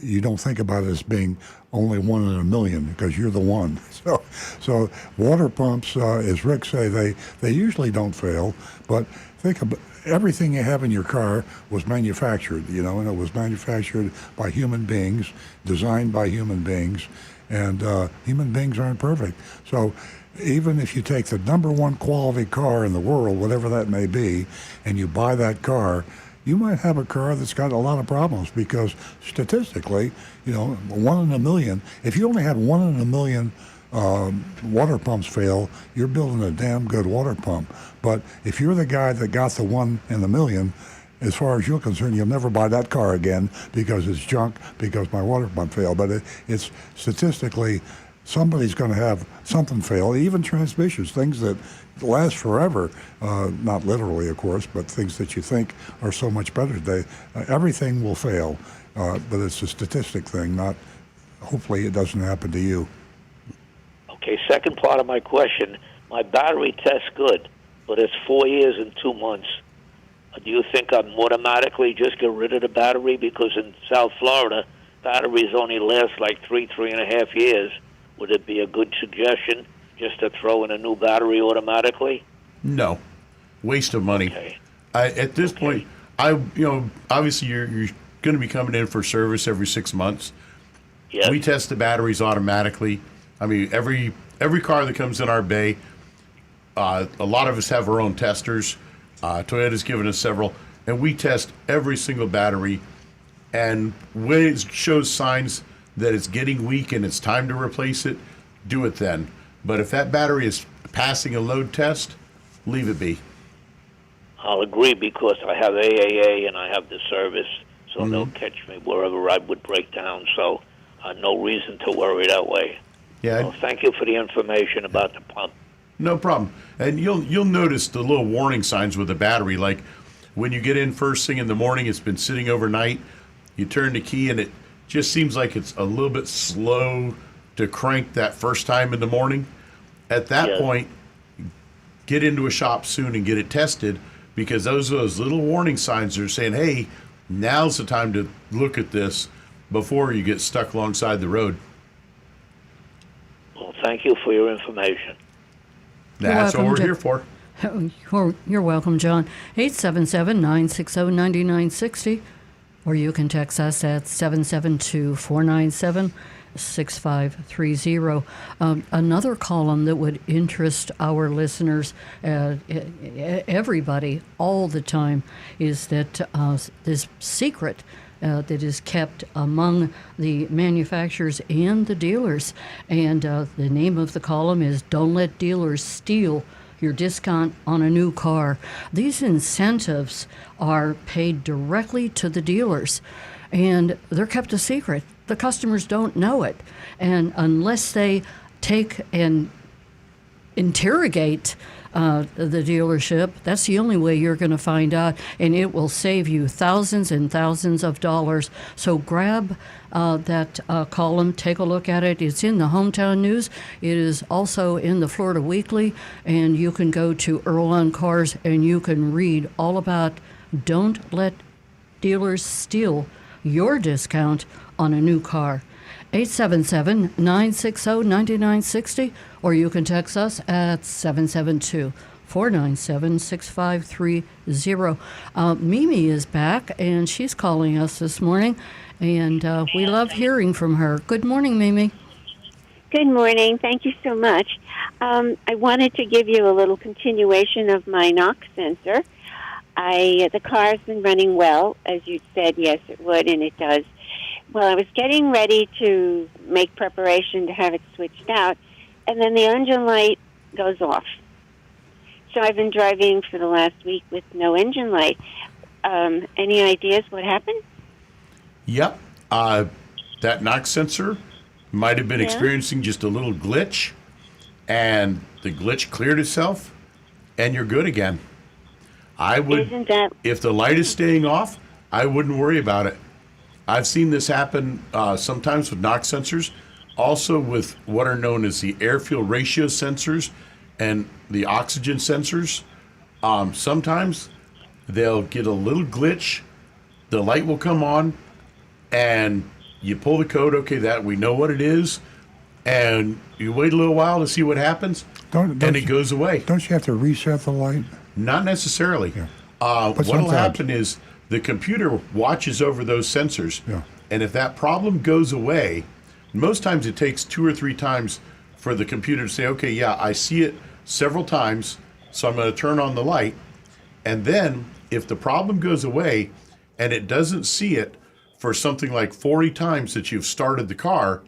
you don't think about it as being only one in a million because you're the one. So water pumps, as Rick say, they usually don't fail. But think about everything you have in your car was manufactured, and it was manufactured by human beings, designed by human beings, and human beings aren't perfect. So even if you take the number one quality car in the world, whatever that may be, and you buy that car, you might have a car that's got a lot of problems because statistically, 1 in a million, if you only had 1 in a million water pumps fail, you're building a damn good water pump. But if you're the guy that got the 1 in a million, as far as you're concerned, you'll never buy that car again because it's junk, because my water pump failed. But it's statistically, somebody's going to have something fail, even transmissions, things that last forever, not literally, of course, but things that you think are so much better today. Everything will fail, but it's a statistic thing, not, hopefully it doesn't happen to you. Okay, second part of my question. My battery tests good. But when I start driving, I get a little bit of a but it's 4 years and 2 months. Do you think I'm automatically just get rid of the battery? Because in South Florida, batteries only last like 3.5 years. Would it be a good suggestion just to throw in a new battery automatically? No, waste of money. Okay. At this point, obviously you're going to be coming in for service every 6 months. Yes. We test the batteries automatically. I mean, every car that comes in our bay, a lot of us have our own testers. Toyota's given us several, and we test every single battery. And when it shows signs that it's getting weak and it's time to replace it, do it then. But if that battery is passing a load test, leave it be. I'll agree because I have AAA and I have the service, so they'll catch me wherever I would break down. So no reason to worry that way. Yeah. Well, thank you for the information about the pump. No problem. And you'll notice the little warning signs with the battery, like when you get in first thing in the morning, it's been sitting overnight. You turn the key and it just seems like it's a little bit slow to crank that first time in the morning. At that point, get into a shop soon and get it tested, because those little warning signs are saying, hey, now's the time to look at this before you get stuck alongside the road. Well, thank you for your information. That's what welcome, we're here for. You're welcome, John. 877-960-9960, or you can text us at 772-497-6530. Another column that would interest our listeners, everybody, all the time, is that this secret that is kept among the manufacturers and the dealers. And the name of the column is Don't Let Dealers Steal Your Discount on a New Car. These incentives are paid directly to the dealers, and they're kept a secret. The customers don't know it. And unless they take and interrogate the dealership, that's the only way you're going to find out, and it will save you thousands and thousands of dollars. So grab that column, take a look at it. It's in the Hometown News. It is also in the Florida Weekly, and you can go to Earl on Cars and you can read all about Don't Let Dealers Steal Your Discount on a New Car. 877-960-9960, or you can text us at 772-497-6530. Mimi is back, and she's calling us this morning, and we love hearing from her. Good morning, Mimi. Good morning. Thank you so much. I wanted to give you a little continuation of my knock sensor. The car's been running well, as you said, yes, it would, and it does. Well, I was getting ready to make preparation to have it switched out, and then the engine light goes off. So I've been driving for the last week with no engine light. Any ideas what happened? Yep. That knock sensor might have been experiencing just a little glitch, and the glitch cleared itself, and you're good again. If the light is staying off, I wouldn't worry about it. I've seen this happen sometimes with knock sensors, also with what are known as the air-fuel ratio sensors and the oxygen sensors. Sometimes they'll get a little glitch, the light will come on, and you pull the code, okay, that we know what it is, and you wait a little while to see what happens, and it goes away. Don't you have to reset the light? Not necessarily. Yeah. What will happen is the computer watches over those sensors, and if that problem goes away, most times it takes 2 or 3 times for the computer to say, okay, yeah, I see it several times, so I'm going to turn on the light. And then if the problem goes away and it doesn't see it for something like 40 times that you've started the car,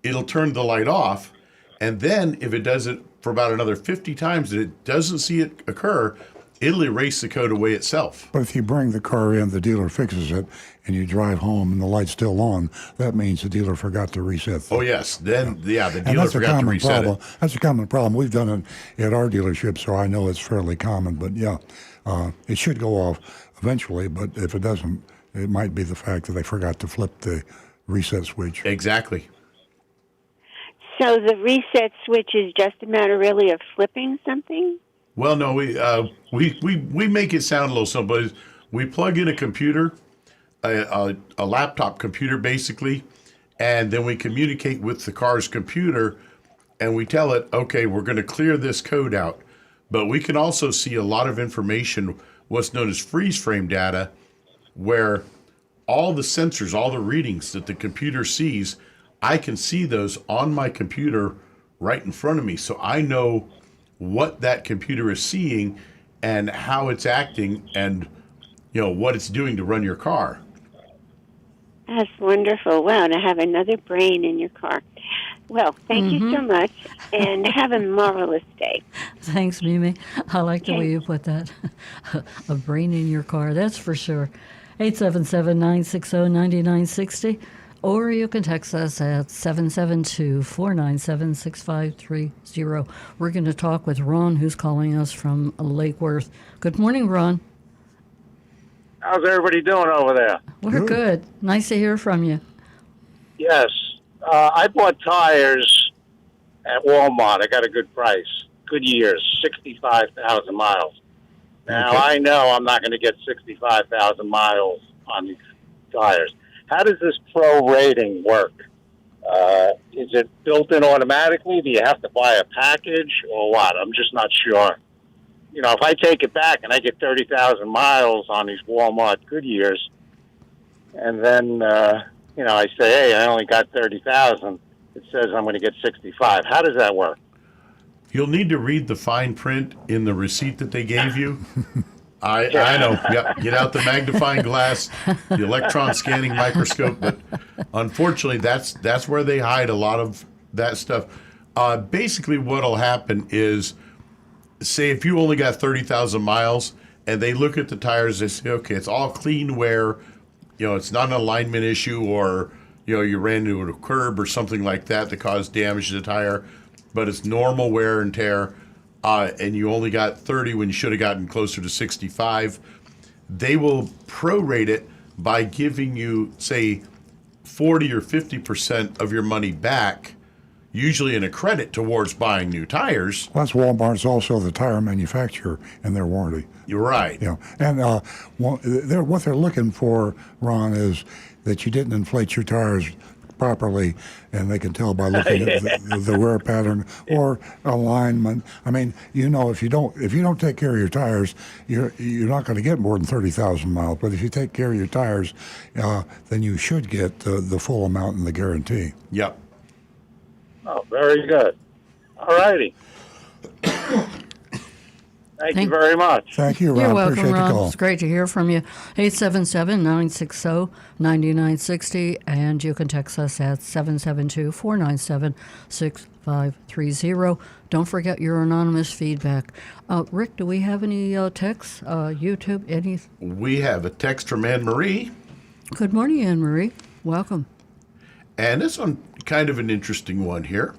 it'll turn the light off. And then if it does it for about another 50 times and it doesn't see it occur, it'll erase the code away itself. But if you bring the car in, the dealer fixes it, and you drive home and the light's still on, that means the dealer forgot to reset the... Oh, yes. Then, the and dealer forgot to reset problem. it. That's a common problem. We've done it at our dealership, so I know it's fairly common. But, it should go off eventually, but if it doesn't, it might be the fact that they forgot to flip the reset switch. Exactly. So the reset switch is just a matter really of flipping something? Well, no, we make it sound a little simple. But we plug in a computer, a laptop computer, basically, and then we communicate with the car's computer, and we tell it, okay, we're going to clear this code out. But we can also see a lot of information, what's known as freeze frame data, where all the sensors, all the readings that the computer sees, I can see those on my computer right in front of me. So I know what that computer is seeing and how it's acting and what it's doing to run your car. That's wonderful. Wow, to have another brain in your car. Well, thank you so much, and have a marvelous day. Thanks, Mimi. I like the way you put that. A brain in your car, that's for sure. 877-960-9960, or you can text us at 772-497-6530. We're going to talk with Ron, who's calling us from Lake Worth. Good morning, Ron. How's everybody doing over there? We're good. Nice to hear from you. Yes. I bought tires at Walmart. I got a good price. Good years, 65,000 miles. Now, Okay. I know I'm not going to get 65,000 miles on these tires. How does this pro rating work? Is it built in automatically? Do you have to buy a package or what? I'm just not sure. If I take it back and I get 30,000 miles on these Walmart Goodyears, and then, I say, hey, I only got 30,000, it says I'm going to get 65. How does that work? You'll need to read the fine print in the receipt that they gave you. I know. Yeah, get out the magnifying glass, the electron scanning microscope. But unfortunately, that's where they hide a lot of that stuff. Basically, what'll happen is, say if you only got 30,000 miles, and they look at the tires, they say, okay, it's all clean wear. It's not an alignment issue, or you ran into a curb or something like that caused damage to the tire, but it's normal wear and tear. And you only got 30 when you should have gotten closer to 65, they will prorate it by giving you, say, 40 or 50% of your money back, usually in a credit towards buying new tires. Plus, Walmart's also the tire manufacturer in their warranty. You're right. And what they're looking for, Ron, is that you didn't inflate your tires properly, and they can tell by looking at the wear pattern or alignment. I mean, if you don't take care of your tires, you're not going to get more than 30,000 miles. But if you take care of your tires, then you should get the full amount in the guarantee. Yep. Oh, very good. All righty. Thank you very much. Thank you, Ron. You're welcome, Appreciate Ron. the call. It's great to hear from you. 877-960-9960, and you can text us at 772-497-6530. Don't forget your anonymous feedback. Rick, do we have any texts, YouTube, any? We have a text from Anne Marie. Good morning, Anne Marie. Welcome. And this one, kind of an interesting one here.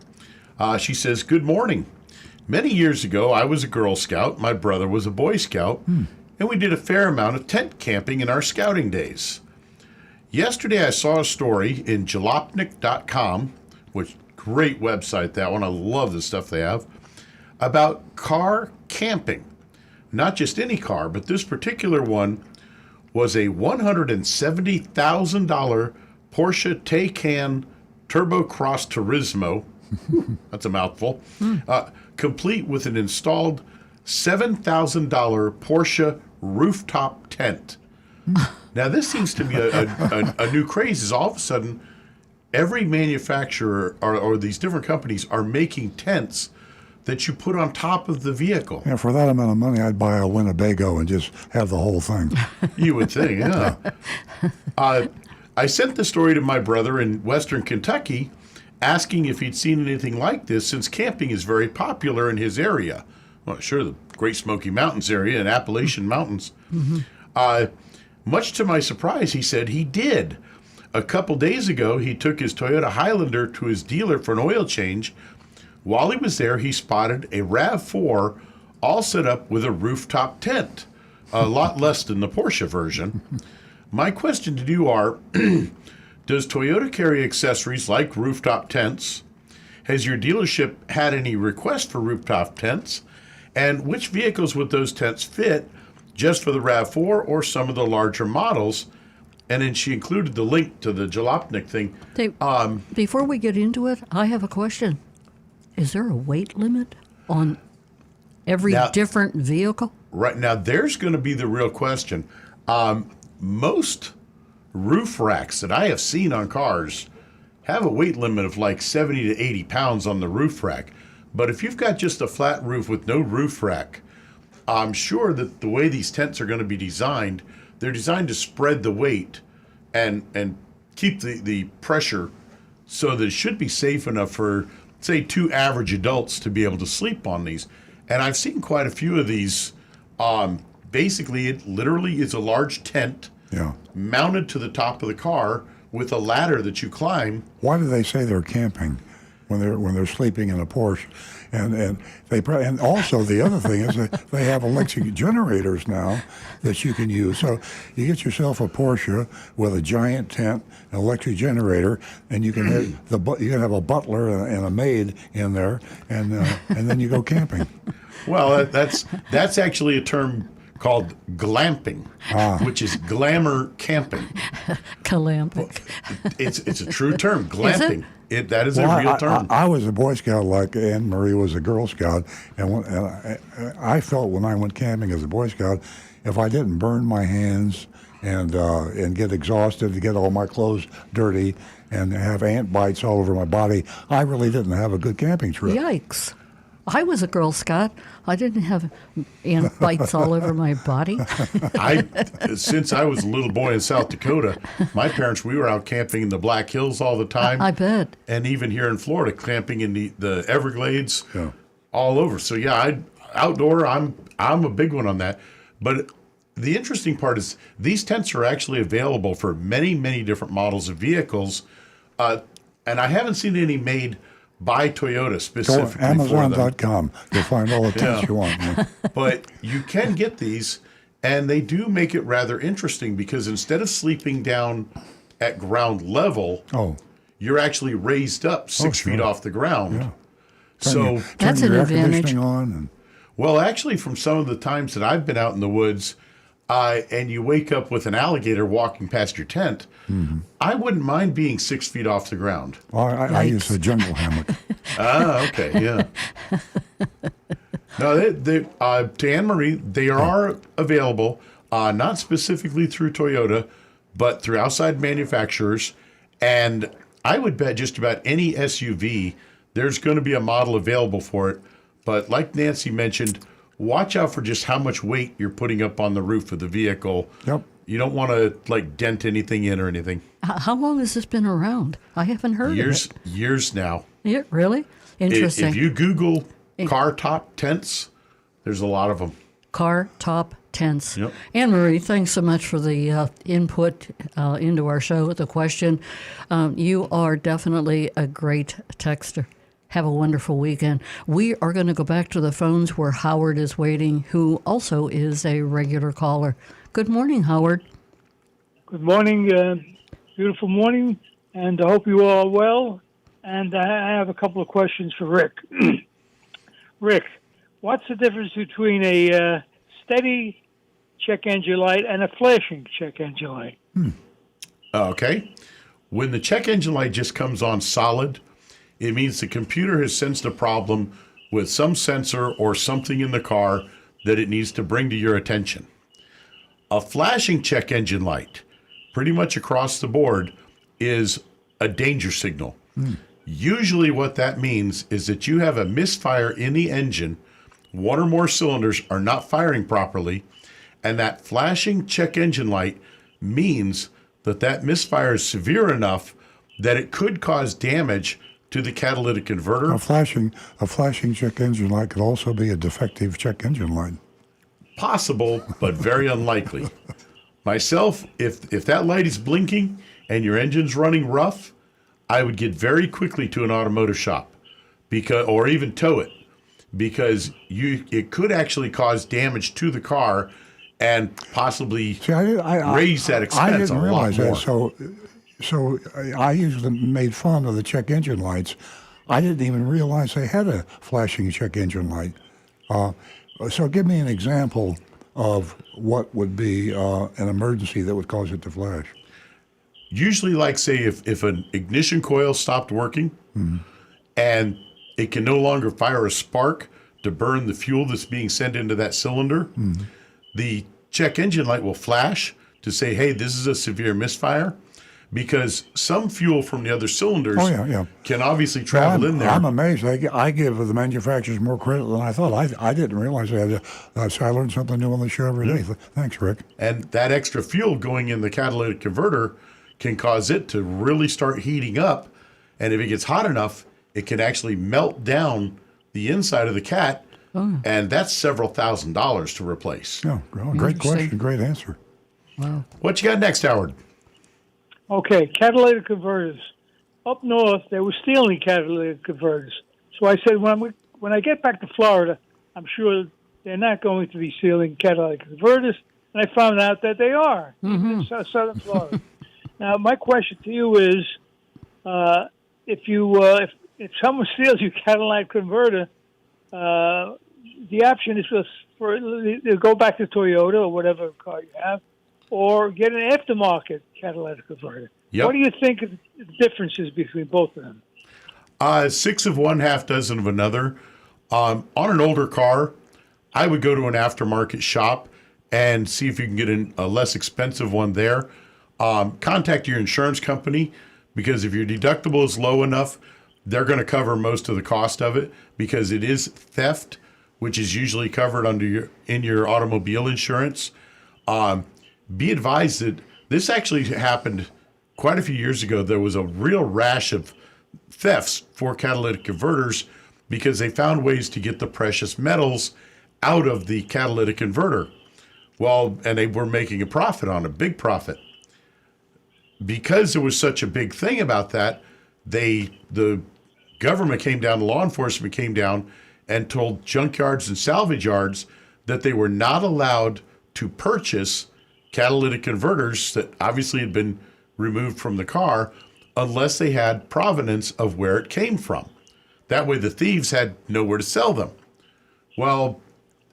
She says, good morning. Many years ago, I was a Girl Scout. My brother was a Boy Scout. And we did a fair amount of tent camping in our scouting days. Yesterday, I saw a story in jalopnik.com, which great website, that one. I love the stuff they have, about car camping. Not just any car, but this particular one was a $170,000 Porsche Taycan Turbo Cross Turismo. That's a mouthful. Complete with an installed $7,000 Porsche rooftop tent. Now, this seems to be a new craze. Is all of a sudden, every manufacturer or these different companies are making tents that you put on top of the vehicle. Yeah, for that amount of money, I'd buy a Winnebago and just have the whole thing. You would think, yeah. I sent the story to my brother in Western Kentucky, asking if he'd seen anything like this, since camping is very popular in his area. Well, sure, the Great Smoky Mountains area and Appalachian Mountains. Much to my surprise, he said he did. A couple days ago, he took his Toyota Highlander to his dealer for an oil change. While he was there, he spotted a RAV4 all set up with a rooftop tent, a lot less than the Porsche version. My question to you are, does Toyota carry accessories like rooftop tents? Has your dealership had any requests for rooftop tents? and which vehicles would those tents fit, just for the RAV4 or some of the larger models. And then she included the link to the Jalopnik thing. Before we get into it, I have a question. Is there a weight limit on every different vehicle? Right now, there's going to be the real question. Most roof racks that I have seen on cars have a weight limit of like 70 to 80 pounds on the roof rack. But if you've got just a flat roof with no roof rack, I'm sure that the way these tents are going to be designed, they're designed to spread the weight and keep the pressure so that it should be safe enough for, say, 2 average adults to be able to sleep on these. And I've seen quite a few of these. Basically, it literally is a large tent mounted to the top of the car with a ladder that you climb. Why do they say they're camping when they're sleeping in a Porsche? And also the other thing is that they have electric generators now that you can use. So you get yourself a Porsche with a giant tent, an electric generator, and you can have a butler and a maid in there, and then you go camping. Well, that's actually a term called glamping, which is glamour camping. Glamping. It's a true term, glamping. That is a real term. I was a Boy Scout like Anne Marie was a Girl Scout, and I felt when I went camping as a Boy Scout, if I didn't burn my hands and get exhausted, to get all my clothes dirty, and have ant bites all over my body, I really didn't have a good camping trip. Yikes. I was a Girl Scout. I didn't have ant bites all over my body. Since I was a little boy in South Dakota, my parents, we were out camping in the Black Hills all the time. I bet. And even here in Florida, camping in the Everglades, all over. So yeah, outdoor, I'm a big one on that. But the interesting part is these tents are actually available for many, many different models of vehicles. And I haven't seen any made by Toyota specifically. Go Amazon.com. You'll find all the tents you want. Yeah. But you can get these, and they do make it rather interesting because instead of sleeping down at ground level, you're actually raised up 6 feet off the ground. Yeah. So that's an advantage. Well, actually, from some of the times that I've been out in the woods, and you wake up with an alligator walking past your tent, I wouldn't mind being 6 feet off the ground. Well, I use a jungle hammock. Okay, yeah. No, to Anne Marie, they are available, not specifically through Toyota, but through outside manufacturers. And I would bet just about any SUV, there's going to be a model available for it. But like Nancy mentioned, watch out for just how much weight you're putting up on the roof of the vehicle. Yep. You don't want to dent anything in or anything. How long has this been around? I haven't heard of it. Years now. Yeah, really? Interesting. If you Google car top tents, there's a lot of them. Car top tents. Yep. Anne Marie, thanks so much for the input into our show with the question. You are definitely a great texter. Have a wonderful weekend. We are going to go back to the phones where Howard is waiting, who also is a regular caller. Good morning, Howard. Good morning. Beautiful morning, and I hope you all are well. And I have a couple of questions for Rick. Rick, what's the difference between a steady check engine light and a flashing check engine light? Okay. When the check engine light just comes on solid, it means the computer has sensed a problem with some sensor or something in the car that it needs to bring to your attention. A flashing check engine light, pretty much across the board, is a danger signal. Usually what that means is that you have a misfire in the engine, one or more cylinders are not firing properly, and that flashing check engine light means that misfire is severe enough that it could cause damage to the catalytic converter. A flashing check engine light could also be a defective check engine light. Possible, but very unlikely. Myself, if that light is blinking and your engine's running rough, I would get very quickly to an automotive shop, or even tow it, because it could actually cause damage to the car and possibly raise that expense I didn't a realize lot more. that. So I usually made fun of the check engine lights. I didn't even realize they had a flashing check engine light. So give me an example of what would be an emergency that would cause it to flash. Usually, like say, if an ignition coil stopped working and it can no longer fire a spark to burn the fuel that's being sent into that cylinder, the check engine light will flash to say, hey, this is a severe misfire, because some fuel from the other cylinders can obviously travel in there. I'm amazed. I give the manufacturers more credit than I thought. I didn't realize they had so I learned something new on the show every day. Thanks, Rick. And that extra fuel going in the catalytic converter can cause it to really start heating up. And if it gets hot enough, it can actually melt down the inside of the cat. And that's several $1,000s to replace. Yeah, well, great question. Great answer. Wow. What you got next, Howard? Okay, catalytic converters. Up north, they were stealing catalytic converters. So I said, when I get back to Florida, I'm sure they're not going to be stealing catalytic converters. And I found out that they are in southern Florida. Now, my question to you is, if someone steals your catalytic converter, the option is for to go back to Toyota or whatever car you have, or get an aftermarket catalytic converter. Yep. What do you think of the differences between both of them? 6 of one, half dozen of another. On an older car, I would go to an aftermarket shop and see if you can get a less expensive one there. Contact your insurance company, because if your deductible is low enough, they're going to cover most of the cost of it, because it is theft, which is usually covered in your automobile insurance. Be advised that this actually happened quite a few years ago. There was a real rash of thefts for catalytic converters because they found ways to get the precious metals out of the catalytic converter. Well, and they were making a profit on a big profit. Because there was such a big thing about that, the government came down, the law enforcement came down and told junkyards and salvage yards that they were not allowed to purchase catalytic converters that obviously had been removed from the car unless they had provenance of where it came from. That way the thieves had nowhere to sell them. Well,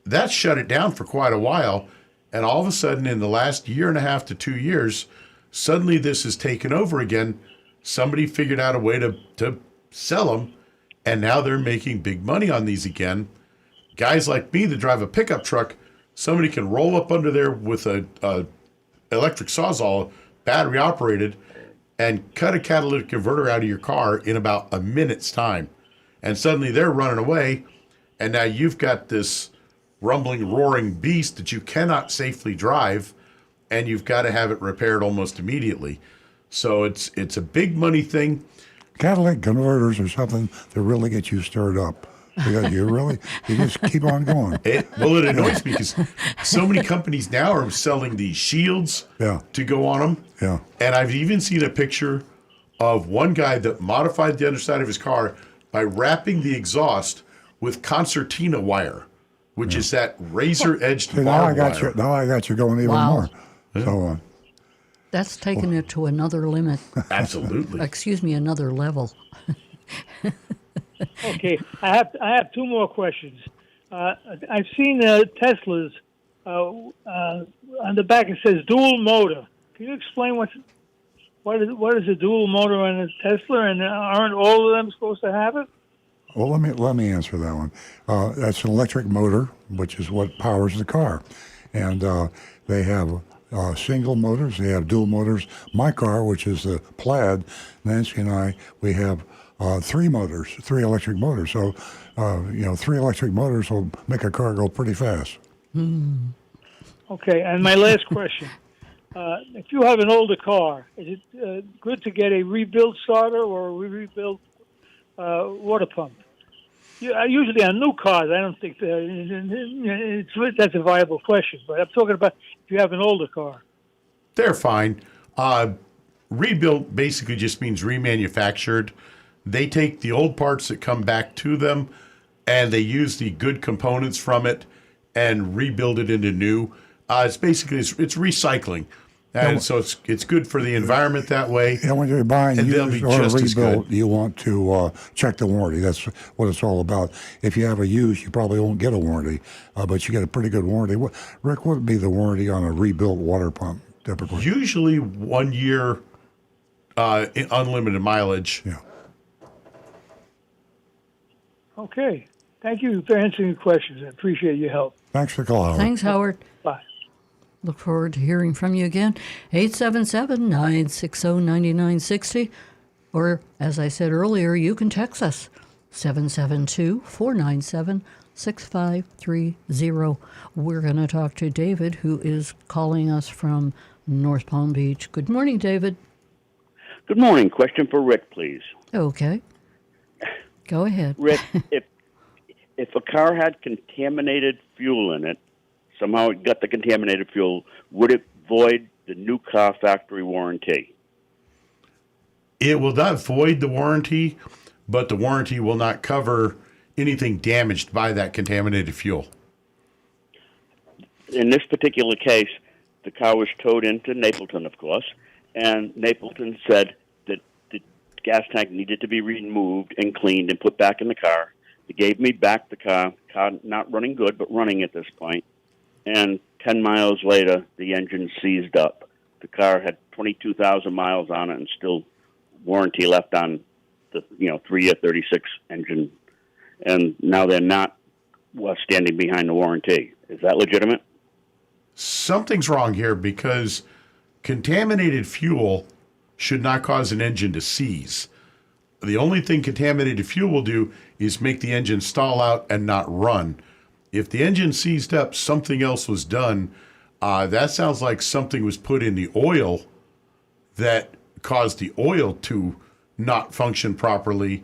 that shut it down for quite a while, and all of a sudden in the last year and a half to 2 years, suddenly this is taken over again. Somebody figured out a way to sell them, and now they're making big money on these again. Guys like me that drive a pickup truck, somebody can roll up under there with a electric sawzall, battery operated, and cut a catalytic converter out of your car in about a minute's time. And suddenly they're running away, and now you've got this rumbling, roaring beast that you cannot safely drive, and you've got to have it repaired almost immediately. So it's a big money thing. Catalytic converters are something that really gets you stirred up, because you just keep on going. It annoys me because so many companies now are selling these shields to go on them. Yeah. And I've even seen a picture of one guy that modified the underside of his car by wrapping the exhaust with concertina wire, which is that razor-edged barbed wire. Now I got you going even more. So That's taking it to another limit. Absolutely. Excuse me, another level. Okay, I have two more questions. I've seen Teslas. On the back it says dual motor. Can you explain what is a dual motor on a Tesla, and aren't all of them supposed to have it? Well, let me answer that one. That's an electric motor, which is what powers the car, and they have single motors. They have dual motors. My car, which is the Plaid, Nancy and I, we have three electric motors. So, 3 electric motors will make a car go pretty fast. Okay, and my last question. If you have an older car, is it good to get a rebuilt starter or a rebuilt water pump? Usually on new cars, I don't think that's a viable question. But I'm talking about if you have an older car. They're fine. Rebuilt basically just means remanufactured. They take the old parts that come back to them, and they use the good components from it and rebuild it into new. It's basically it's recycling. And so it's good for the environment that way. And when you're buying And they'll used be or just as rebuilt, good. you want to check the warranty. That's what it's all about. If you have a used, you probably won't get a warranty, but you get a pretty good warranty. Rick, what would be the warranty on a rebuilt water pump typically? Usually 1 year unlimited mileage. Yeah. Okay. Thank you for answering the questions. I appreciate your help. Thanks for the call, Howard. Thanks, Howard. Bye. Look forward to hearing from you again. 877-960-9960. Or, as I said earlier, you can text us, 772-497-6530. We're going to talk to David, who is calling us from North Palm Beach. Good morning, David. Good morning. Question for Rick, please. Okay. Go ahead. Rick, if a car had contaminated fuel in it, somehow it got the contaminated fuel, would it void the new car factory warranty? It will not void the warranty, but the warranty will not cover anything damaged by that contaminated fuel. In this particular case, the car was towed into Napleton, of course, and Napleton said that the gas tank needed to be removed and cleaned and put back in the car. They gave me back the car not running good, but running at this point. And 10 miles later, the engine seized up. The car had 22,000 miles on it and still warranty left on the 3-year 36 engine. And now they're not standing behind the warranty. Is that legitimate? Something's wrong here because contaminated fuel should not cause an engine to seize. The only thing contaminated fuel will do is make the engine stall out and not run. If the engine seized up, something else was done. That sounds like something was put in the oil that caused the oil to not function properly.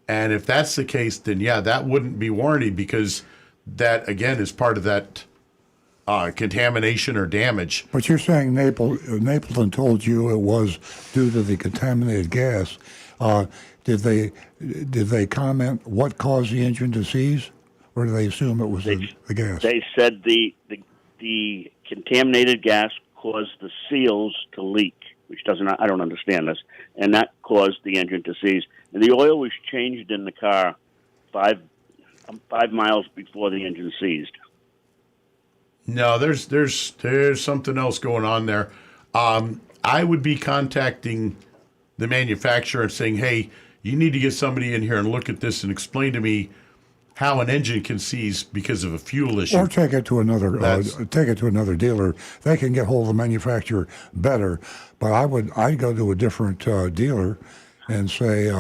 And if that's the case, then yeah, that wouldn't be warranted because that, again, is part of that contamination or damage. But you're saying Napleton told you it was due to the contaminated gas. Did they comment what caused the engine to seize, or did they assume it was the gas? They said the contaminated gas caused the seals to leak, which I don't understand this, and that caused the engine to seize. And the oil was changed in the car 5 miles before the engine seized. No, there's something else going on there. I would be contacting the manufacturer and saying, hey, you need to get somebody in here and look at this and explain to me how an engine can seize because of a fuel issue. Or take it to another dealer. They can get hold of the manufacturer better. But I'd go to a different dealer and say,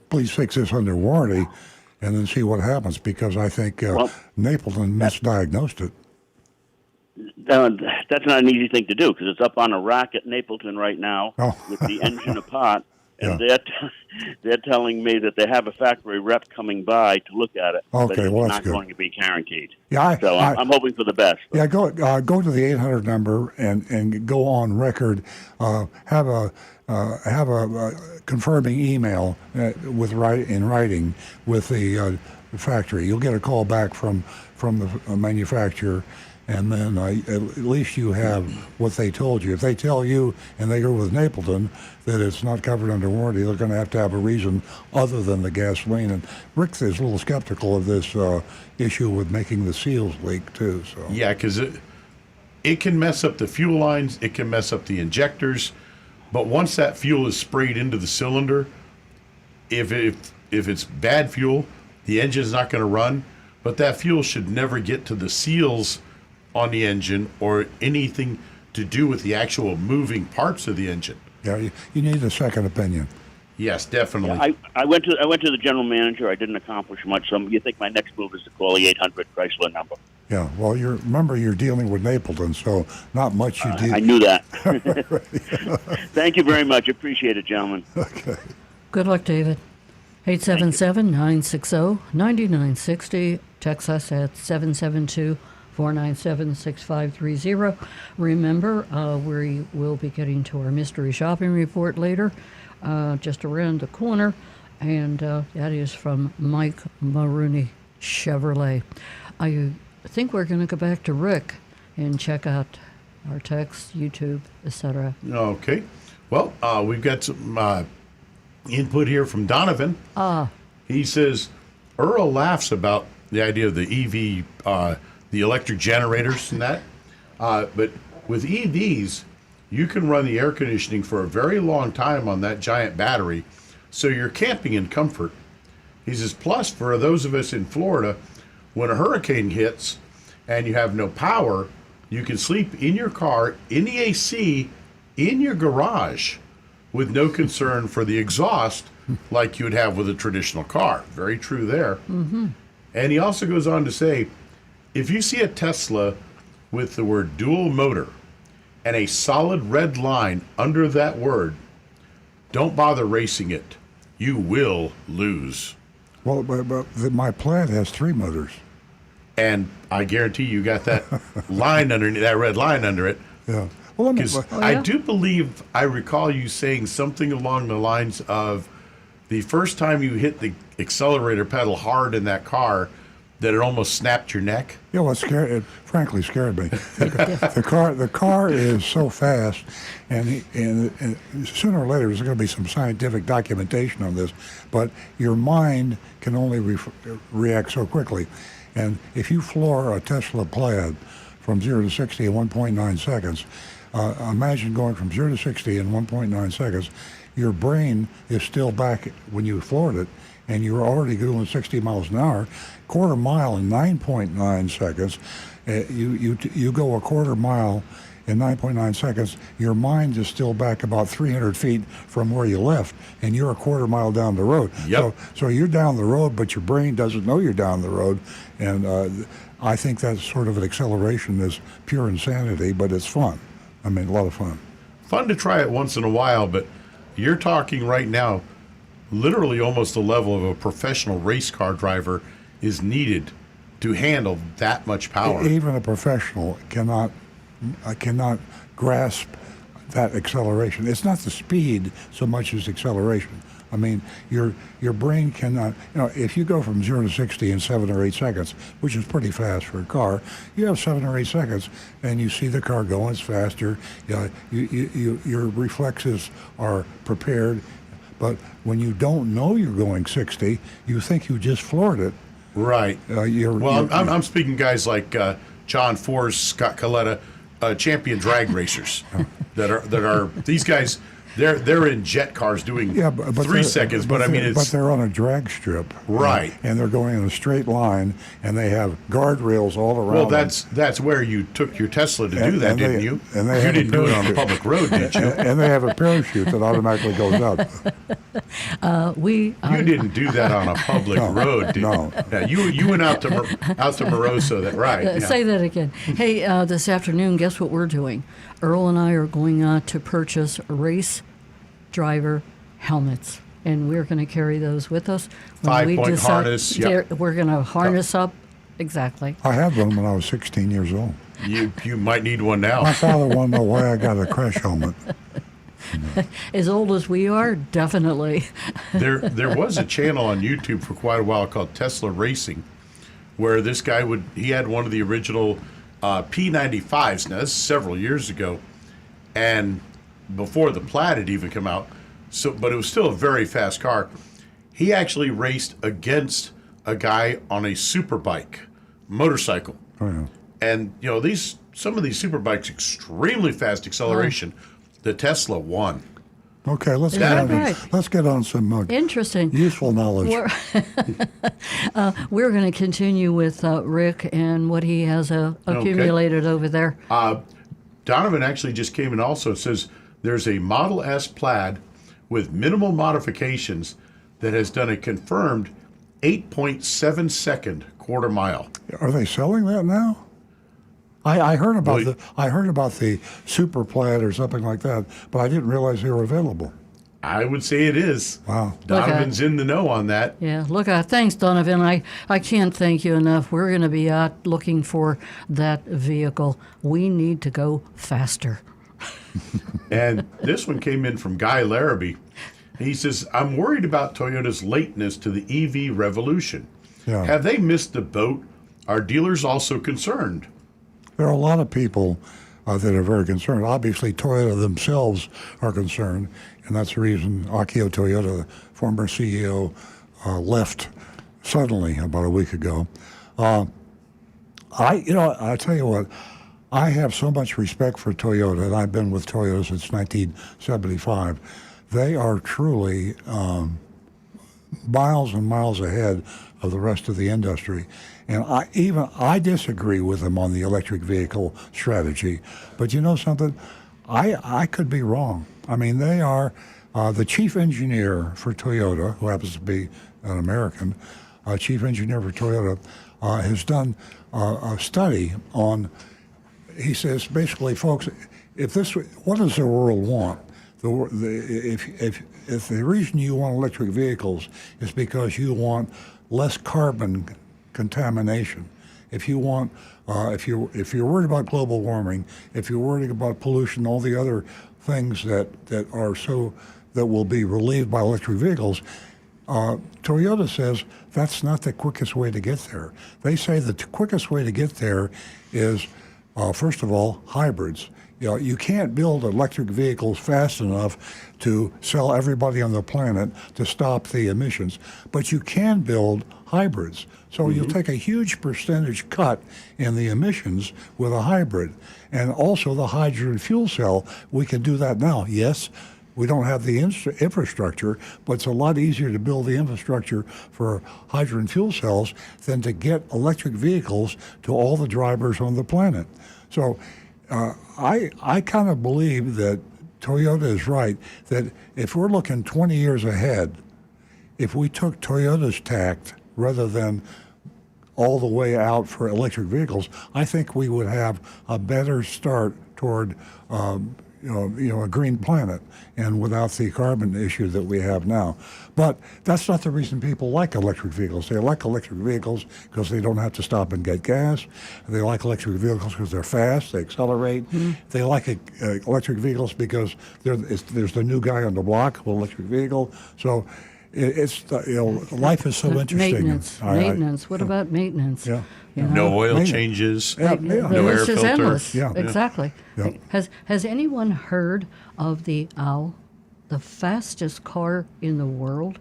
please fix this under warranty, and then see what happens, because I think Napleton misdiagnosed it. That's not an easy thing to do because it's up on a rack at Napleton right now with the engine apart, and they're telling me that they have a factory rep coming by to look at it, but it's not going to be guaranteed. Yeah, I'm hoping for the best. Yeah, go to the 800 number and go on record. Have a confirming email in writing with the factory. You'll get a call back from the manufacturer. And then at least you have what they told you. If they tell you and they go with Napleton that it's not covered under warranty, they're going to have a reason other than the gasoline. And Rick is a little skeptical of this issue with making the seals leak too. So yeah, because it can mess up the fuel lines, it can mess up the injectors, but once that fuel is sprayed into the cylinder, if it's bad fuel, the engine's not going to run. But that fuel should never get to the seals on the engine or anything to do with the actual moving parts of the engine. Yeah, you need a second opinion. Yes, definitely. Yeah, I went to the general manager. I didn't accomplish much. So you think my next move is to call the 800 Chrysler number? Yeah. Well, remember you're dealing with Napleton, so not much you did. I knew that. Thank you very much. Appreciate it, gentlemen. Okay. Good luck, David. 877-960-9960. Text us at 772-497-6530. Remember, we will be getting to our mystery shopping report later, just around the corner, and that is from Mike Maroney Chevrolet. I think we're going to go back to Rick and check out our text, YouTube, etc. Okay. Well, we've got some input here from Donovan. He says, Earl laughs about the idea of the EV, the electric generators and that. But with EVs, you can run the air conditioning for a very long time on that giant battery, so you're camping in comfort. He says, plus, for those of us in Florida, when a hurricane hits and you have no power, you can sleep in your car, in the AC, in your garage, with no concern for the exhaust like you would have with a traditional car. Very true there. Mm-hmm. And he also goes on to say, if you see a Tesla with the word dual motor and a solid red line under that word, don't bother racing it. You will lose. Well, my Plaid has 3 motors. And I guarantee you got that line underneath, that red line under it. Yeah. Well, Because I do believe I recall you saying something along the lines of the first time you hit the accelerator pedal hard in that car, that it almost snapped your neck. Yeah, well, it frankly scared me. The car is so fast, and sooner or later there's going to be some scientific documentation on this, but your mind can only react so quickly. And if you floor a Tesla Plaid from 0 to 60 in 1.9 seconds, imagine going from 0 to 60 in 1.9 seconds. Your brain is still back when you floored it, and you're already going 60 miles an hour. Quarter mile in 9.9 seconds. You go a quarter mile in 9.9 seconds. Your mind is still back about 300 feet from where you left, and you're a quarter mile down the road. Yep. So you're down the road, but your brain doesn't know you're down the road. And I think that sort of an acceleration is pure insanity, but it's fun. I mean, a lot of fun. Fun to try it once in a while, but you're talking right now, literally almost the level of a professional race car driver is needed to handle that much power. Even a professional cannot grasp that acceleration. It's not the speed so much as acceleration. I mean, your brain cannot, if you go from 0 to 60 in 7 or 8 seconds, which is pretty fast for a car, you have 7 or 8 seconds and you see the car going, it's faster, your reflexes are prepared, but when you don't know you're going 60, you think you just floored it. Right. I'm speaking guys like John Force, Scott Coletta, champion drag racers that are these guys. They're in jet cars doing 3 seconds, but I mean it's. But they're on a drag strip, right? And they're going in a straight line, and they have guardrails all around. Well, that's where you took your Tesla to do that, didn't you? And they you didn't do it on a public road, did you? And they have a parachute that automatically goes up. You didn't do that on a public road, did you? No. Yeah, you went out to Moroso, that right? Yeah. Say that again. Hey, this afternoon, guess what we're doing? Earl and I are going out to purchase race driver helmets, and we're going to carry those with us. When 5-point harness. Yep. We're going to harness up. Exactly. I had one when I was 16 years old. You might need one now. My father wanted to know why I got a crash helmet. As old as we are, definitely. There was a channel on YouTube for quite a while called Tesla Racing, where this guy he had one of the original P95s. Now, this is several years ago, and before the Plaid had even come out. But it was still a very fast car. He actually raced against a guy on a superbike, motorcycle. Oh, yeah. And some of these superbikes, extremely fast acceleration. The Tesla won. Okay, let's get on some interesting, useful knowledge. We're going to continue with Rick and what he has accumulated over there. Donovan actually just came in also. It says there's a Model S Plaid with minimal modifications that has done a confirmed 8.7 second quarter mile. Are they selling that now? I heard about the Super Plaid or something like that, but I didn't realize they were available. I would say it is. Wow. Donovan's in the know on that. Yeah, thanks, Donovan. I can't thank you enough. We're going to be out looking for that vehicle. We need to go faster. And this one came in from Guy Larrabee. He says, I'm worried about Toyota's lateness to the EV revolution. Yeah. Have they missed the boat? Are dealers also concerned? there are a lot of people that are very concerned. Obviously, Toyota themselves are concerned, and that's the reason Akio Toyoda, the former CEO, left suddenly about a week ago. I tell you what, I have so much respect for Toyota, and I've been with Toyota since 1975. They are truly miles and miles ahead of the rest of the industry. And I disagree with them on the electric vehicle strategy. But you know something? I could be wrong. I mean, they are the chief engineer for Toyota, who happens to be an American, chief engineer for Toyota, has done a study on. He says basically, folks, what does the world want? If the reason you want electric vehicles is because you want less carbon contamination, if you're worried about global warming, if you're worried about pollution, all the other things that will be relieved by electric vehicles, Toyota says that's not the quickest way to get there. They say that the quickest way to get there is, first of all, hybrids. You can't build electric vehicles fast enough to sell everybody on the planet to stop the emissions, but you can build hybrids. So you'll take a huge percentage cut in the emissions with a hybrid. And also the hydrogen fuel cell, we can do that now. Yes, we don't have the infrastructure, but it's a lot easier to build the infrastructure for hydrogen fuel cells than to get electric vehicles to all the drivers on the planet. So I kind of believe that Toyota is right, that if we're looking 20 years ahead, if we took Toyota's tact rather than all the way out for electric vehicles, I think we would have a better start toward a green planet and without the carbon issue that we have now. But that's not the reason people like electric vehicles. They like electric vehicles because they don't have to stop and get gas. They like electric vehicles because they're fast, they accelerate. Mm-hmm. They like electric vehicles because there's the new guy on the block with an electric vehicle. So life is so interesting. Maintenance. What about maintenance? Yeah. No oil changes. The no air list is filter. endless. Yeah. Exactly. Yeah. Has anyone heard of the Owl, the fastest car in the world?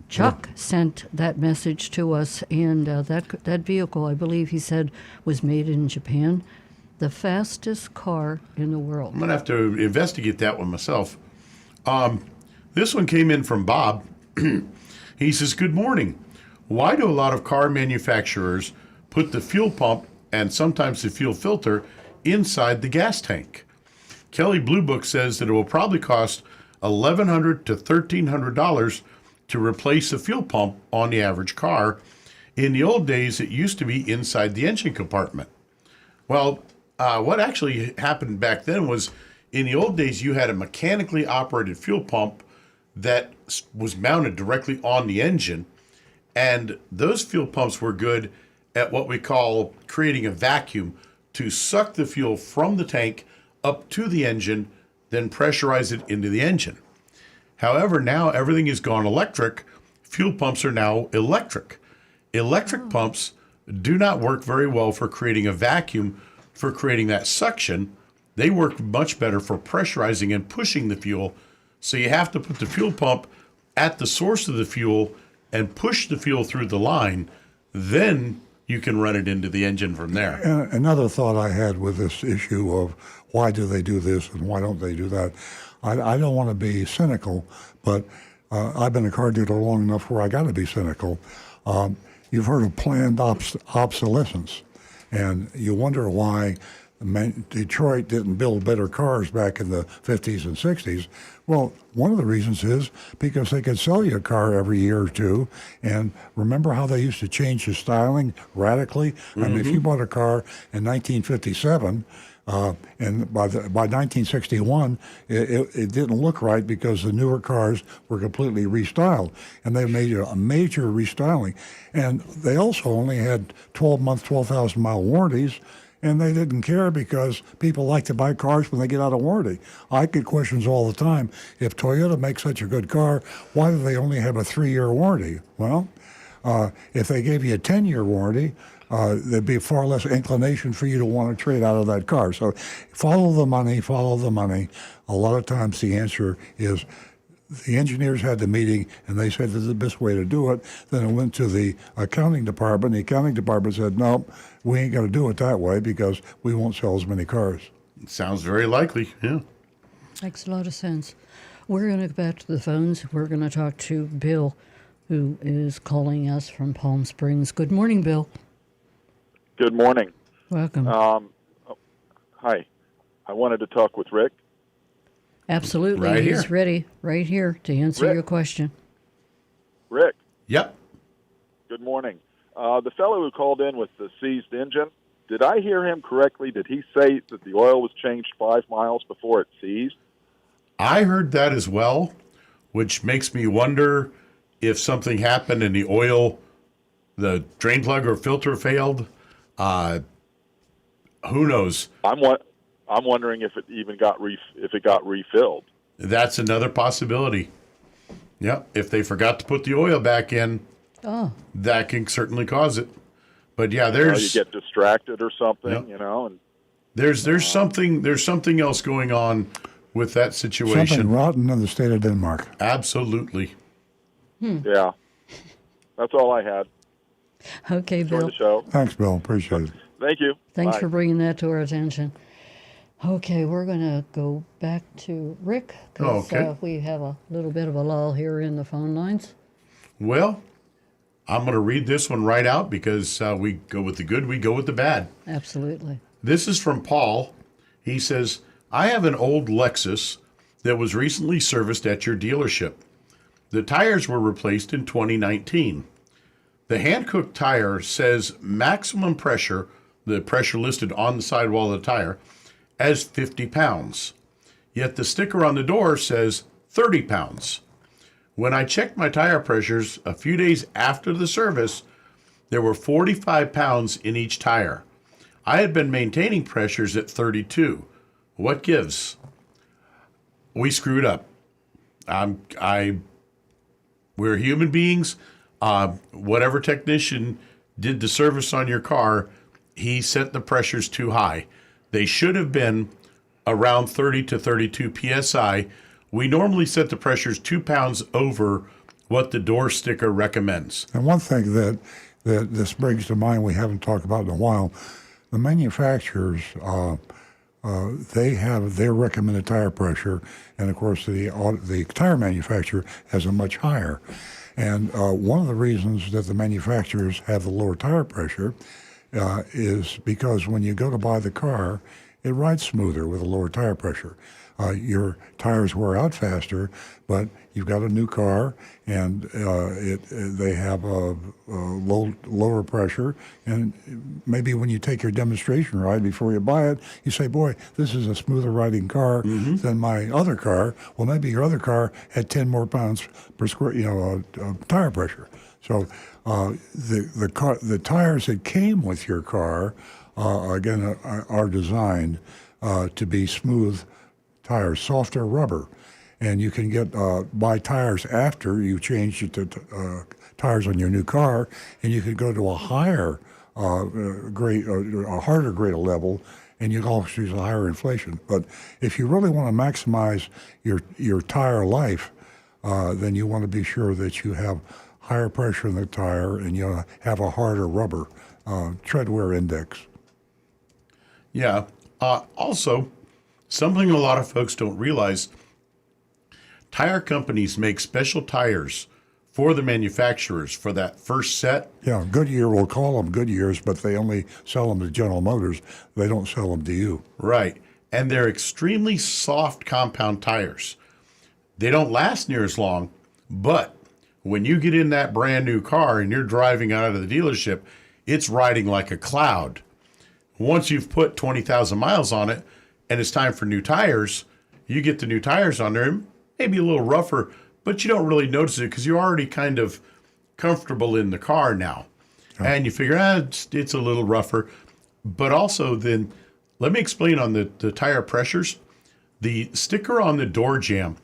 Chuck sent that message to us, and that vehicle, I believe he said, was made in Japan. The fastest car in the world. I'm going to have to investigate that one myself. This one came in from Bob. He says, good morning. Why do a lot of car manufacturers put the fuel pump and sometimes the fuel filter inside the gas tank? Kelly Blue Book says that it will probably cost $1,100 to $1,300 to replace the fuel pump on the average car. In the old days, it used to be inside the engine compartment. Well, what actually happened back then was in the old days, you had a mechanically operated fuel pump that was mounted directly on the engine. And those fuel pumps were good at what we call creating a vacuum to suck the fuel from the tank up to the engine, then pressurize it into the engine. However, now everything has gone electric. Fuel pumps are now electric. Electric pumps do not work very well for creating a vacuum, for creating that suction. They work much better for pressurizing and pushing the fuel. So you have to put the fuel pump at the source of the fuel and push the fuel through the line, then you can run it into the engine from there. And another thought I had with this issue of why do they do this and why don't they do that, I don't want to be cynical, but I've been a car dealer long enough where I got to be cynical. You've heard of planned obsolescence, and you wonder why Detroit didn't build better cars back in the 50s and 60s. Well, one of the reasons is because they could sell you a car every year or two. And remember how they used to change the styling radically? Mm-hmm. I mean, if you bought a car in 1957, and by 1961, it didn't look right because the newer cars were completely restyled. And they made a major restyling. And they also only had 12-month, 12,000-mile warranties. And they didn't care because people like to buy cars when they get out of warranty. I get questions all the time. If Toyota makes such a good car, why do they only have a 3-year warranty? Well, if they gave you a 10-year warranty, there'd be far less inclination for you to want to trade out of that car. So follow the money, follow the money. A lot of times the answer is the engineers had the meeting and they said this is the best way to do it. Then it went to the accounting department. The accounting department said, nope, we ain't going to do it that way because we won't sell as many cars. Sounds very likely, yeah. Makes a lot of sense. We're going to go back to the phones. We're going to talk to Bill, who is calling us from Palm Springs. Good morning, Bill. Good morning. Welcome. Hi. I wanted to talk with Rick. Absolutely. Right He's here. ready right here to answer Rick. your question. Rick, Yep. good morning. The fellow who called in with the seized engine, did I hear him correctly? Did he say that the oil was changed 5 miles before it seized? I heard that as well, which makes me wonder if something happened and the oil, the drain plug or filter failed. Who knows? I'm wondering if it even got refilled. That's another possibility. Yep. If they forgot to put the oil back in, that can certainly cause it. But yeah, You get distracted or something, and there's something else going on with that situation. Something rotten in the state of Denmark. Absolutely. yeah. That's all I had. Okay, Enjoy Bill. the show. Thanks, Bill. Appreciate it. Thank you. Thanks Bye. for bringing that to our attention. Okay, we're going to go back to Rick because Okay. we have a little bit of a lull here in the phone lines. Well, I'm going to read this one right out because we go with the good, we go with the bad. Absolutely. This is from Paul. He says, I have an old Lexus that was recently serviced at your dealership. The tires were replaced in 2019. The hand-cooked tire says maximum pressure, the pressure listed on the sidewall of the tire, as 50 pounds. Yet the sticker on the door says 30 pounds. When I checked my tire pressures a few days after the service, there were 45 pounds in each tire. I had been maintaining pressures at 32. What gives? We screwed up. We're human beings. Whatever technician did the service on your car, he set the pressures too high. They should have been around 30 to 32 psi. We normally set the pressures 2 pounds over what the door sticker recommends. And one thing that this brings to mind we haven't talked about in a while, the manufacturers, they have their recommended tire pressure, and of course the tire manufacturer has a much higher. And one of the reasons that the manufacturers have the lower tire pressure is because when you go to buy the car, it rides smoother with a lower tire pressure. Your tires wear out faster, but you've got a new car, and they have a lower pressure. And maybe when you take your demonstration ride before you buy it, you say, "Boy, this is a smoother riding car than my other car." Well, maybe your other car had 10 more pounds per square, tire pressure. So the tires that came with your car, again, are designed to be smooth tires, softer rubber. And you can buy tires after you change it to tires on your new car, and you can go to a higher grade, a harder grade of level, and you can also use a higher inflation. But if you really want to maximize your tire life, then you want to be sure that you have higher pressure in the tire and you have a harder rubber tread wear index. Yeah. Also, something a lot of folks don't realize, tire companies make special tires for the manufacturers for that first set. Yeah, Goodyear will call them Goodyears, but they only sell them to General Motors. They don't sell them to you. Right. And they're extremely soft compound tires. They don't last near as long, but when you get in that brand new car and you're driving out of the dealership, it's riding like a cloud. Once you've put 20,000 miles on it and it's time for new tires, you get the new tires on there, maybe a little rougher, but you don't really notice it because you're already kind of comfortable in the car now. Oh. And you figure, it's a little rougher. But also then, let me explain on the tire pressures. The sticker on the door jamb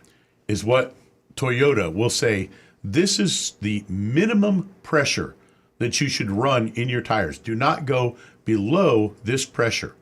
is what Toyota will say, this is the minimum pressure that you should run in your tires. Do not go below this pressure.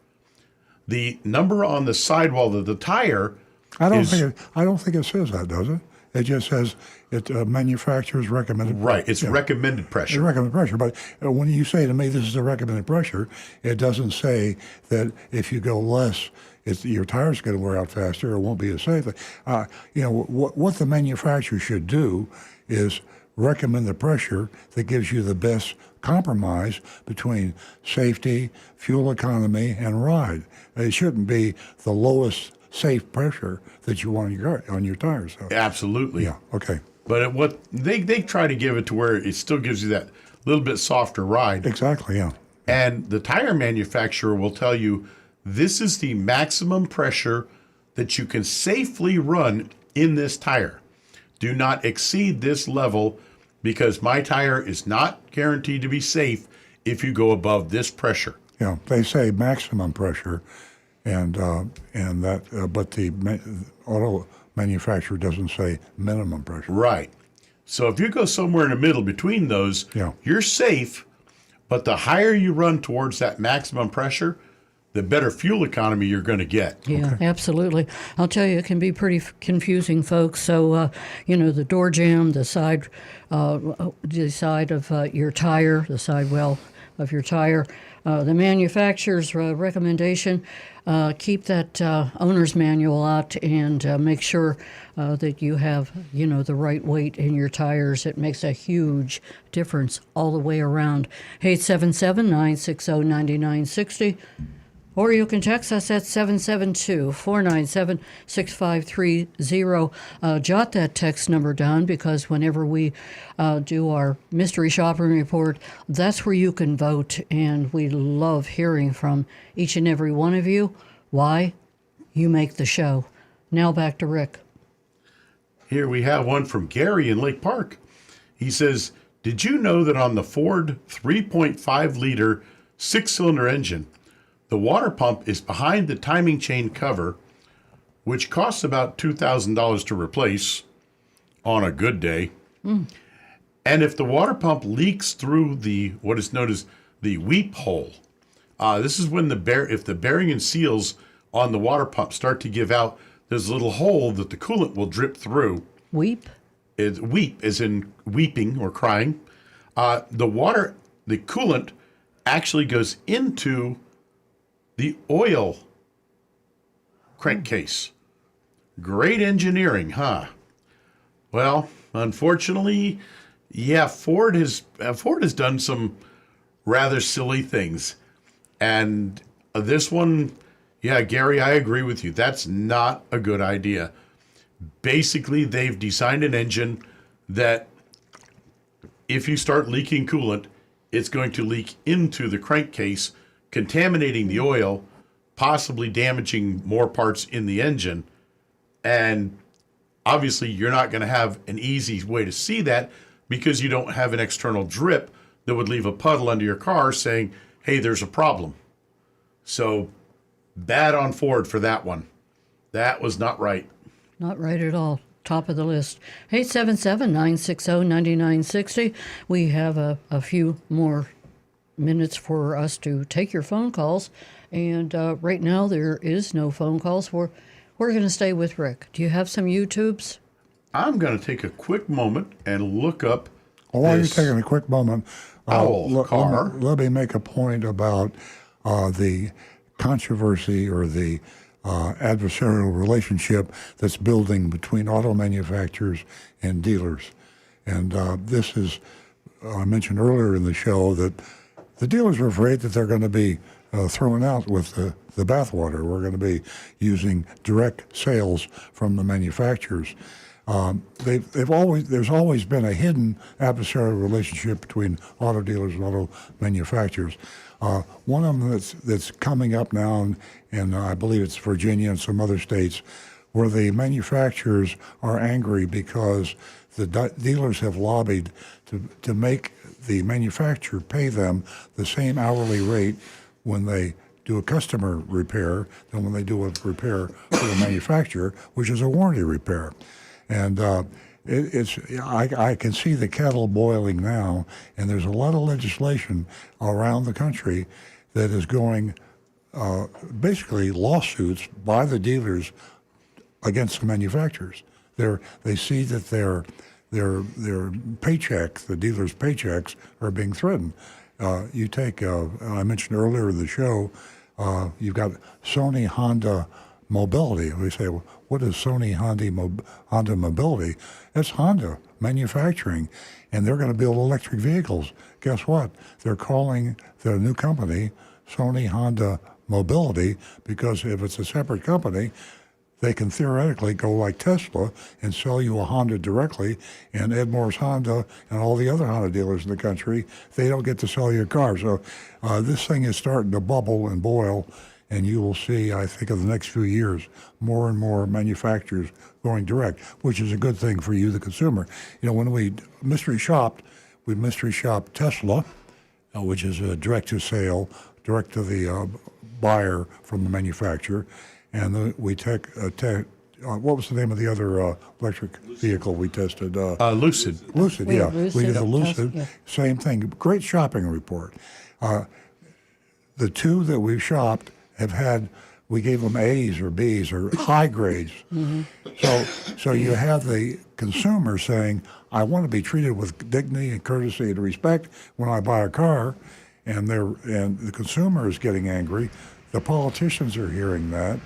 The number on the sidewall of the tire I don't think it says that, does it? It just says it manufacturer's recommended. Right. It's recommended pressure. It's recommended pressure. But when you say to me this is the recommended pressure, it doesn't say that if you go less, your tire's going to wear out faster or won't be as safe. What the manufacturer should do is recommend the pressure that gives you the best compromise between safety, fuel economy, and ride. It shouldn't be the lowest safe pressure that you want on your tires. So. Absolutely. Yeah. Okay. But what they try to give it to where it still gives you that little bit softer ride. Exactly. Yeah. And the tire manufacturer will tell you this is the maximum pressure that you can safely run in this tire. Do not exceed this level because my tire is not guaranteed to be safe if you go above this pressure. Yeah. They say maximum pressure. But the auto manufacturer doesn't say minimum pressure. Right. So if you go somewhere in the middle between those, you're safe, but the higher you run towards that maximum pressure, the better fuel economy you're going to get. Yeah, absolutely. I'll tell you, it can be pretty confusing, folks. So, the door jamb, the side of your tire, the sidewell of your tire, the manufacturer's recommendation, keep that owner's manual out and make sure that you have, the right weight in your tires. It makes a huge difference all the way around. 877-960-9960. Or you can text us at 772-497-6530. Jot that text number down because whenever we do our mystery shopping report, that's where you can vote. And we love hearing from each and every one of you. Why? You make the show. Now back to Rick. Here we have one from Gary in Lake Park. He says, did you know that on the Ford 3.5-liter six-cylinder engine, the water pump is behind the timing chain cover, which costs about $2,000 to replace on a good day. And if the water pump leaks through what is known as the weep hole, this is when if the bearing and seals on the water pump start to give out, there's a little hole that the coolant will drip through. Weep? Weep as in weeping or crying. The coolant actually goes into the oil crankcase. Great engineering, huh? Well, unfortunately, Ford has done some rather silly things. And this one, Gary, I agree with you. That's not a good idea. Basically, they've designed an engine that if you start leaking coolant, it's going to leak into the crankcase, contaminating the oil, possibly damaging more parts in the engine. And obviously, you're not going to have an easy way to see that because you don't have an external drip that would leave a puddle under your car saying, hey, there's a problem. So bad on Ford for that one. That was not right. Not right at all. Top of the list. 877-960-9960. We have a few more minutes for us to take your phone calls. And right now there is no phone calls. We're going to stay with Rick. Do you have some YouTubes? I'm going to take a quick moment and look up While you're taking a quick moment, car. Let me make a point about the controversy or the adversarial relationship that's building between auto manufacturers and dealers. And this is, I mentioned earlier in the show that the dealers are afraid that they're going to be thrown out with the bathwater. We're going to be using direct sales from the manufacturers. There's always been a hidden adversarial relationship between auto dealers and auto manufacturers. One of them that's coming up now, and I believe it's Virginia and some other states, where the manufacturers are angry because the dealers have lobbied to make the manufacturer pay them the same hourly rate when they do a customer repair than when they do a repair for the manufacturer, which is a warranty repair. And I can see the kettle boiling now, and there's a lot of legislation around the country that is going, basically lawsuits by the dealers against the manufacturers. They see that their paycheck, the dealers' paychecks, are being threatened. You take, I mentioned earlier in the show, you've got Sony Honda Mobility. We say, well, what is Sony Honda Mobility? That's Honda manufacturing, and they're going to build electric vehicles. Guess what? They're calling their new company Sony Honda Mobility because if it's a separate company, they can theoretically go like Tesla and sell you a Honda directly, and Ed Moore's Honda and all the other Honda dealers in the country, they don't get to sell you a car. So this thing is starting to bubble and boil, and you will see, I think, in the next few years, more and more manufacturers going direct, which is a good thing for you, the consumer. You know, when we mystery shopped Tesla, which is a direct-to-sale, direct to the buyer from the manufacturer. And we what was the name of the other electric vehicle we tested? Lucid. Lucid, We yeah. have Lucid We did a at Lucid, Tesla, yeah. same thing. Great shopping report. The two that we've shopped have had, we gave them A's or B's or high grades. So you have the consumer saying, I want to be treated with dignity and courtesy and respect when I buy a car, and the consumer is getting angry. The politicians are hearing that,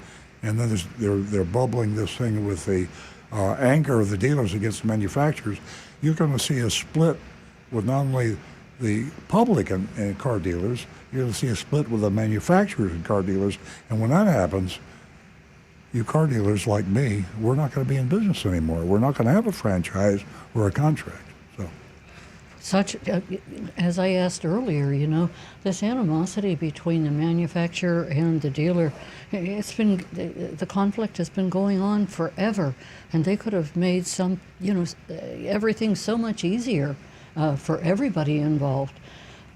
and then they're bubbling this thing with the anger of the dealers against the manufacturers. You're going to see a split with not only the public and car dealers, you're going to see a split with the manufacturers and car dealers. And when that happens, you car dealers like me, we're not going to be in business anymore. We're not going to have a franchise or a contract. Such, as I asked earlier, you know, this animosity between the manufacturer and the dealer, the conflict has been going on forever, and they could have made everything so much easier for everybody involved.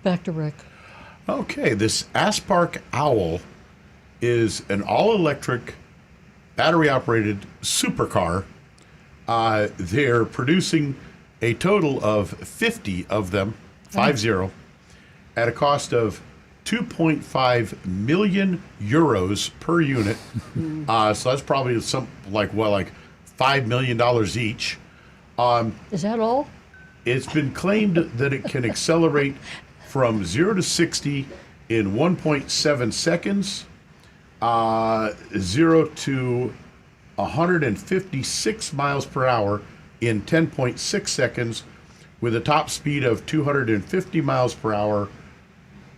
Back to Rick. Okay, this Aspark Owl is an all-electric, battery-operated supercar. They're producing a total of 50 of them, 50, at a cost of 2.5 million euros per unit. So that's probably like $5 million each. Is that all? It's been claimed that it can accelerate from 0 to 60 in 1.7 seconds, 0 to 156 miles per hour in 10.6 seconds, with a top speed of 250 miles per hour,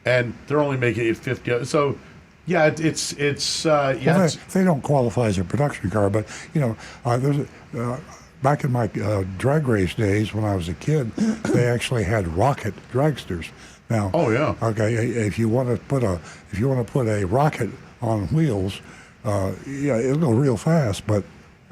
and they're only making it 50. So, yeah, They don't qualify as a production car, but you know, back in my drag race days when I was a kid, they actually had rocket dragsters. Now, okay, if you want to put a rocket on wheels, it'll go real fast, but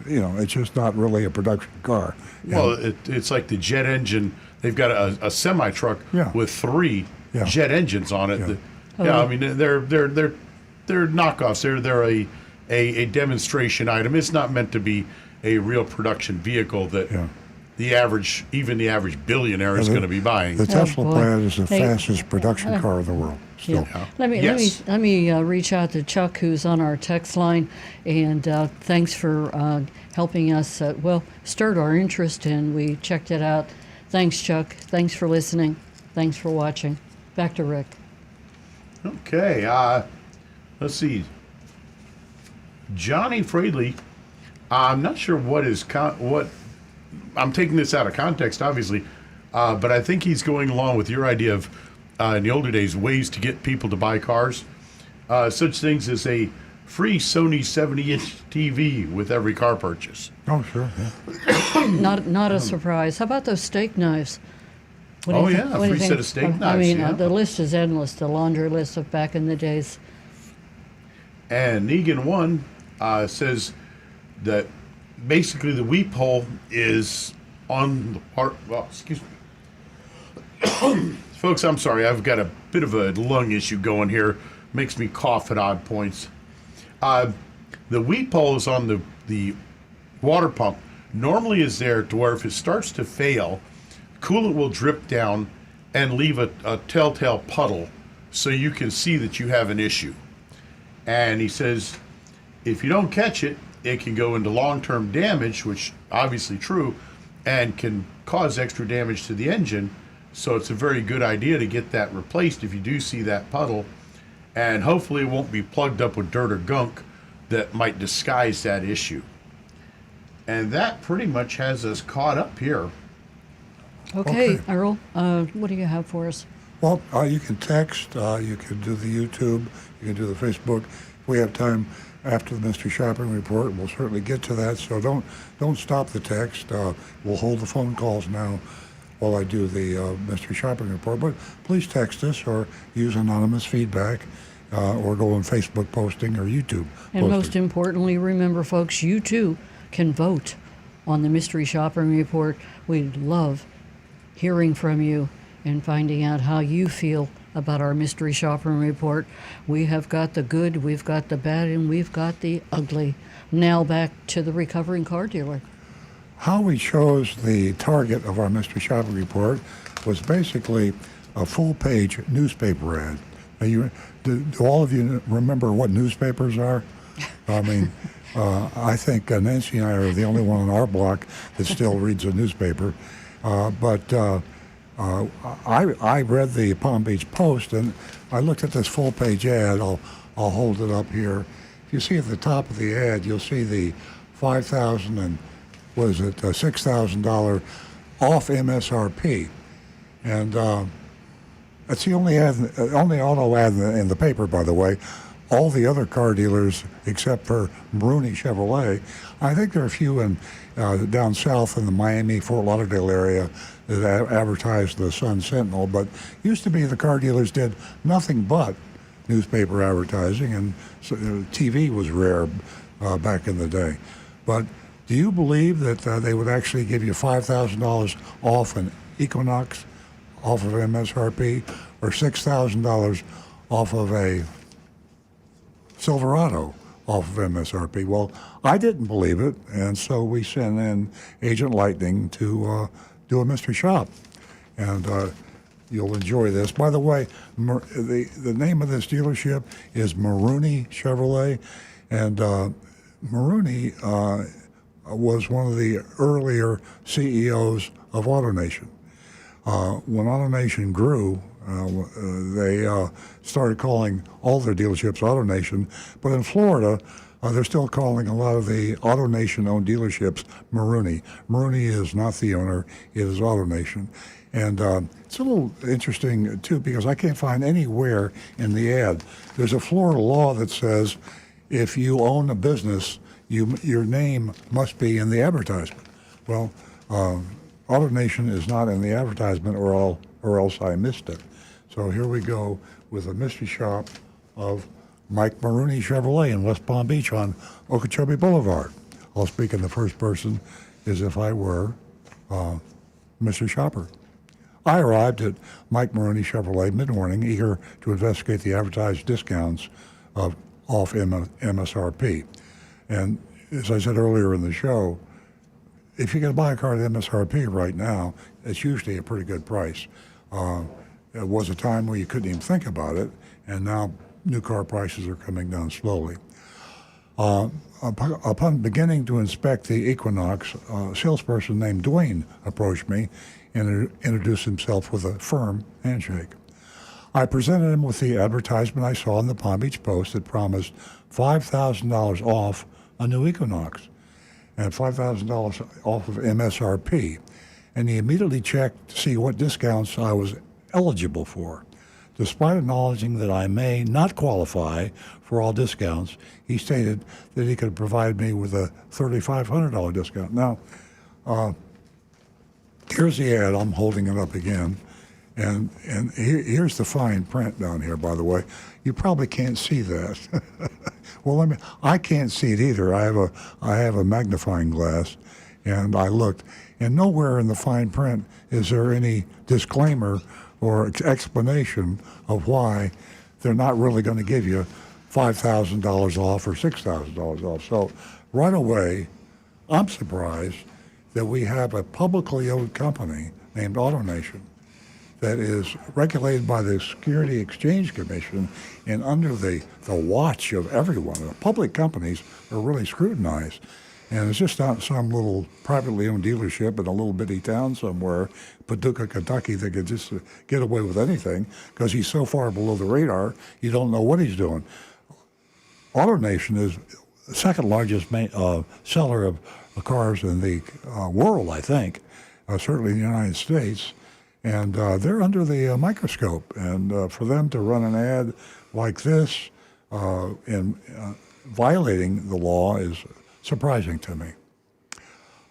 you know, it's just not really a production car. Well, it's like the jet engine. They've got a semi truck with 3 jet engines on it. I mean, they're knockoffs. They're a demonstration item. It's not meant to be a real production vehicle that the average billionaire is going to be buying. The Tesla plant is the fastest production car in the world. Still. Yeah. Let me reach out to Chuck, who's on our text line, and thanks for helping us. Stirred our interest, and we checked it out. Thanks, Chuck. Thanks for listening. Thanks for watching. Back to Rick. Okay. Let's see. Johnny Fradley. I'm not sure what I'm taking this out of context, obviously, but I think he's going along with your idea of. In the older days, ways to get people to buy cars, such things as a free Sony 70-inch TV with every car purchase. Oh, sure. Yeah. Not a surprise. How about those steak knives? A free set of steak knives. I mean, the list is endless, the laundry list of back in the days. And Negan 1 says that basically the weep hole is on the part. Well, excuse me. Folks, I'm sorry. I've got a bit of a lung issue going here. Makes me cough at odd points. The weep hole is on the water pump normally is there to where if it starts to fail, coolant will drip down and leave a telltale puddle so you can see that you have an issue. And he says, if you don't catch it, it can go into long-term damage, which obviously true, and can cause extra damage to the engine. So it's a very good idea to get that replaced if you do see that puddle. And hopefully it won't be plugged up with dirt or gunk that might disguise that issue. And that pretty much has us caught up here. Okay, Earl, what do you have for us? Well, you can text, you can do the YouTube, you can do the Facebook. If we have time after the mystery shopping report, we'll certainly get to that. So don't stop the text. We'll hold the phone calls now while I do the mystery shopping report. But please text us or use anonymous feedback or go on Facebook posting or YouTube And posting. most importantly, remember, folks, you too can vote on the mystery shopping report. We'd love hearing from you and finding out how you feel about our mystery shopping report. We have got the good, we've got the bad, and we've got the ugly. Now back to the recovering car dealer. How we chose the target of our mystery shopping report was basically a full-page newspaper ad. Now do all of you remember what newspapers are? I mean, I think Nancy and I are the only one on our block that still reads a newspaper. But I read the Palm Beach Post, and I looked at this full-page ad. I'll hold it up here. If you see at the top of the ad, you'll see the $5,000 and $6,000 off MSRP, and that's the only auto ad in the paper, by the way. All the other car dealers, except for Maroney Chevrolet, I think there are a few in down south in the Miami, Fort Lauderdale area that advertised the Sun Sentinel, but used to be the car dealers did nothing but newspaper advertising, and so, TV was rare back in the day. But do you believe that they would actually give you $5,000 off an Equinox off of MSRP, or $6,000 off of a Silverado off of MSRP? Well, I didn't believe it, and so we sent in Agent Lightning to do a mystery shop, and you'll enjoy this. By the way, the name of this dealership is Maroney Chevrolet, and Maroney was one of the earlier CEOs of AutoNation. When AutoNation grew, they started calling all their dealerships AutoNation, but in Florida, they're still calling a lot of the AutoNation-owned dealerships Maroney. Maroney is not the owner, it is AutoNation. And it's a little interesting, too, because I can't find anywhere in the ad. There's a Florida law that says if you own a business, your name must be in the advertisement. Well, AutoNation is not in the advertisement, or else I missed it. So here we go with a mystery shop of Mike Maroney Chevrolet in West Palm Beach on Okeechobee Boulevard. I'll speak in the first person as if I were Mr. Shopper. I arrived at Mike Maroney Chevrolet mid-morning, eager to investigate the advertised discounts off MSRP. And as I said earlier in the show, if you're going to buy a car at MSRP right now, it's usually a pretty good price. There was a time where you couldn't even think about it, and now new car prices are coming down slowly. Upon beginning to inspect the Equinox, a salesperson named Dwayne approached me and introduced himself with a firm handshake. I presented him with the advertisement I saw in the Palm Beach Post that promised $5,000 off a new Equinox and $5,000 off of MSRP. And he immediately checked to see what discounts I was eligible for. Despite acknowledging that I may not qualify for all discounts, he stated that he could provide me with a $3,500 discount. Now, here's the ad. I'm holding it up again. And here's the fine print down here, by the way. You probably can't see that. Well, I can't see it either. I have a magnifying glass, and I looked, and nowhere in the fine print is there any disclaimer or explanation of why they're not really going to give you $5,000 off or $6,000 off. So right away, I'm surprised that we have a publicly owned company named AutoNation that is regulated by the Security Exchange Commission and under the watch of everyone. The public companies are really scrutinized. And it's just not some little privately owned dealership in a little bitty town somewhere, Paducah, Kentucky, that could just get away with anything because he's so far below the radar, you don't know what he's doing. AutoNation is the second largest seller of cars in the world, I think, certainly in the United States. And they're under the microscope. And for them to run an ad like this in violating the law is surprising to me.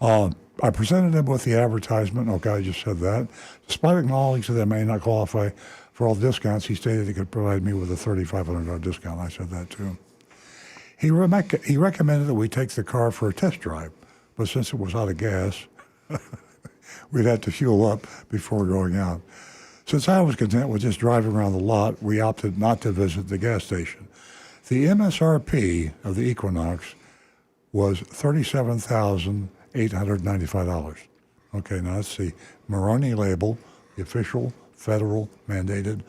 I presented him with the advertisement. Okay, I just said that. Despite acknowledging that I may not qualify for all discounts, he stated he could provide me with a $3,500 discount. I said that too. He recommended that we take the car for a test drive, but since it was out of gas, we'd have to fuel up before going out. Since I was content with just driving around the lot, we opted not to visit the gas station. The MSRP of the Equinox was $37,895. Okay, now that's the Moroni label, the official federal mandated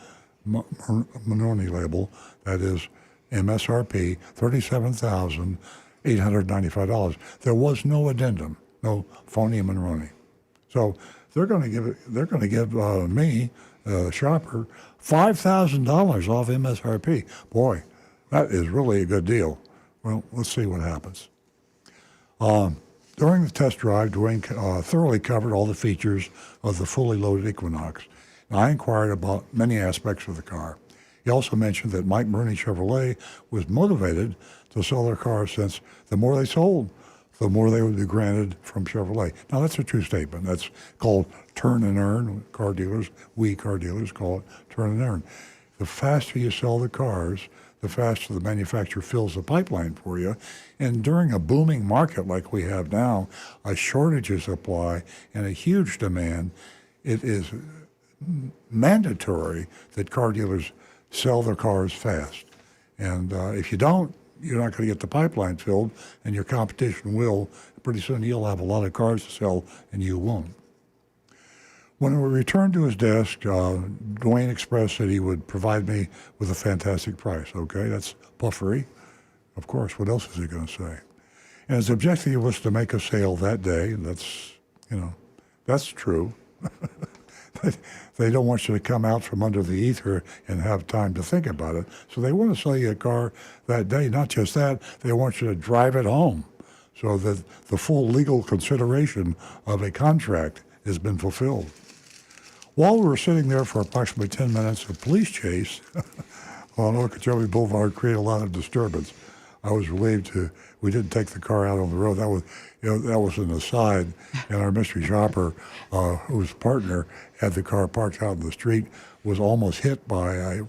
Moroni label. That is MSRP, $37,895. There was no addendum, no phony Moroni. So they're going to give me, the shopper, $5,000 off MSRP. Boy, that is really a good deal. Well, let's see what happens. During the test drive, Dwayne thoroughly covered all the features of the fully loaded Equinox. And I inquired about many aspects of the car. He also mentioned that Mike Murney Chevrolet was motivated to sell their cars since the more they sold, the more they would be granted from Chevrolet. Now, that's a true statement. That's called turn and earn. We car dealers call it turn and earn. The faster you sell the cars, the faster the manufacturer fills the pipeline for you. And during a booming market like we have now, a shortage of supply and a huge demand, it is mandatory that car dealers sell their cars fast. And if you don't, you're not going to get the pipeline filled, and your competition will. Pretty soon you'll have a lot of cars to sell, and you won't. When we returned to his desk, Dwayne expressed that he would provide me with a fantastic price. Okay, that's puffery. Of course, what else is he going to say? And his objective was to make a sale that day. That's true. They don't want you to come out from under the ether and have time to think about it. So they want to sell you a car that day. Not just that, they want you to drive it home so that the full legal consideration of a contract has been fulfilled. While we were sitting there for approximately 10 minutes, a police chase on Okeechobee Boulevard created a lot of disturbance. I was relieved we didn't take the car out on the road. That was an aside. And our mystery shopper, whose partner had the car parked out in the street, was almost hit by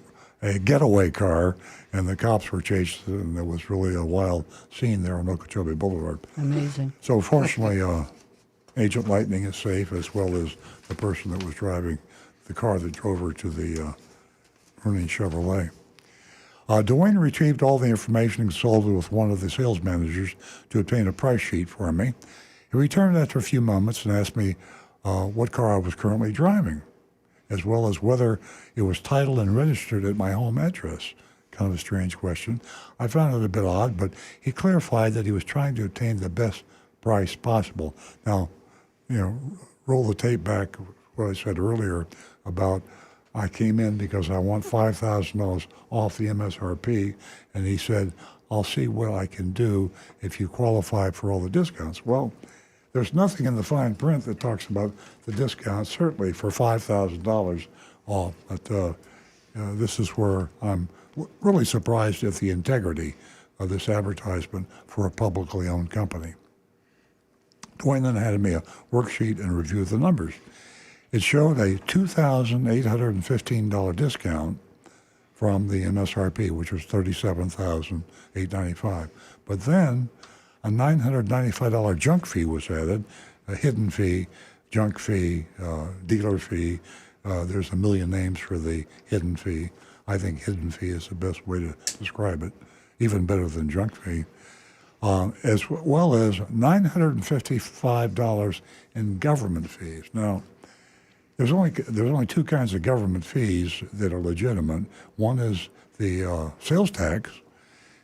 a getaway car, and the cops were chased, and there was really a wild scene there on Okeechobee Boulevard. Amazing. So fortunately, Agent Lightning is safe, as well as the person that was driving the car that drove her to the Murney Chevrolet. Dwayne retrieved all the information and consulted with one of the sales managers to obtain a price sheet for me. He returned after a few moments and asked me what car I was currently driving, as well as whether it was titled and registered at my home address. Kind of a strange question. I found it a bit odd, but he clarified that he was trying to obtain the best price possible. Now, roll the tape back, what I said earlier about I came in because I want $5,000 off the MSRP, and he said, I'll see what I can do if you qualify for all the discounts. Well, there's nothing in the fine print that talks about the discounts, certainly for $5,000 off. But this is where I'm really surprised at the integrity of this advertisement for a publicly owned company. Dwayne then handed me a worksheet and reviewed the numbers. It showed a $2,815 discount from the MSRP, which was $37,895. But then a $995 junk fee was added, a hidden fee, junk fee, dealer fee. There's a million names for the hidden fee. I think hidden fee is the best way to describe it, even better than junk fee. as well as $955 in government fees. Now, there's only two kinds of government fees that are legitimate. One is the sales tax,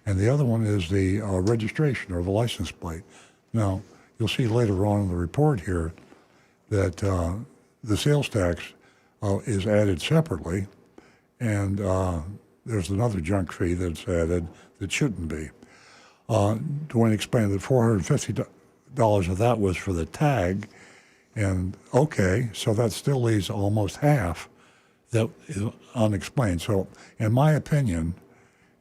and the other one is the registration or the license plate. Now, you'll see later on in the report here that the sales tax is added separately, and there's another junk fee that's added that shouldn't be. Dwayne explained that $450 of that was for the tag, and okay, so that still leaves almost half that is unexplained. So, in my opinion,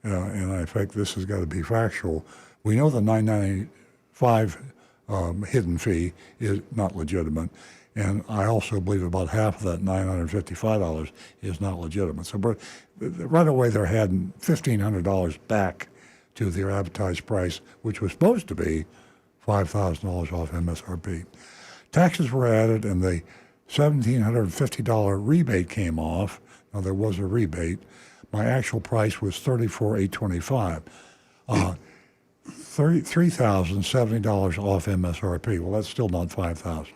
and I think this has got to be factual, we know the $995 hidden fee is not legitimate, and I also believe about half of that $955 is not legitimate. So, but right away they're adding $1,500 back to their advertised price, which was supposed to be $5,000 off MSRP. Taxes were added, and the $1,750 rebate came off. Now, there was a rebate. My actual price was $34,825. $3,070 off MSRP. Well, that's still not $5,000.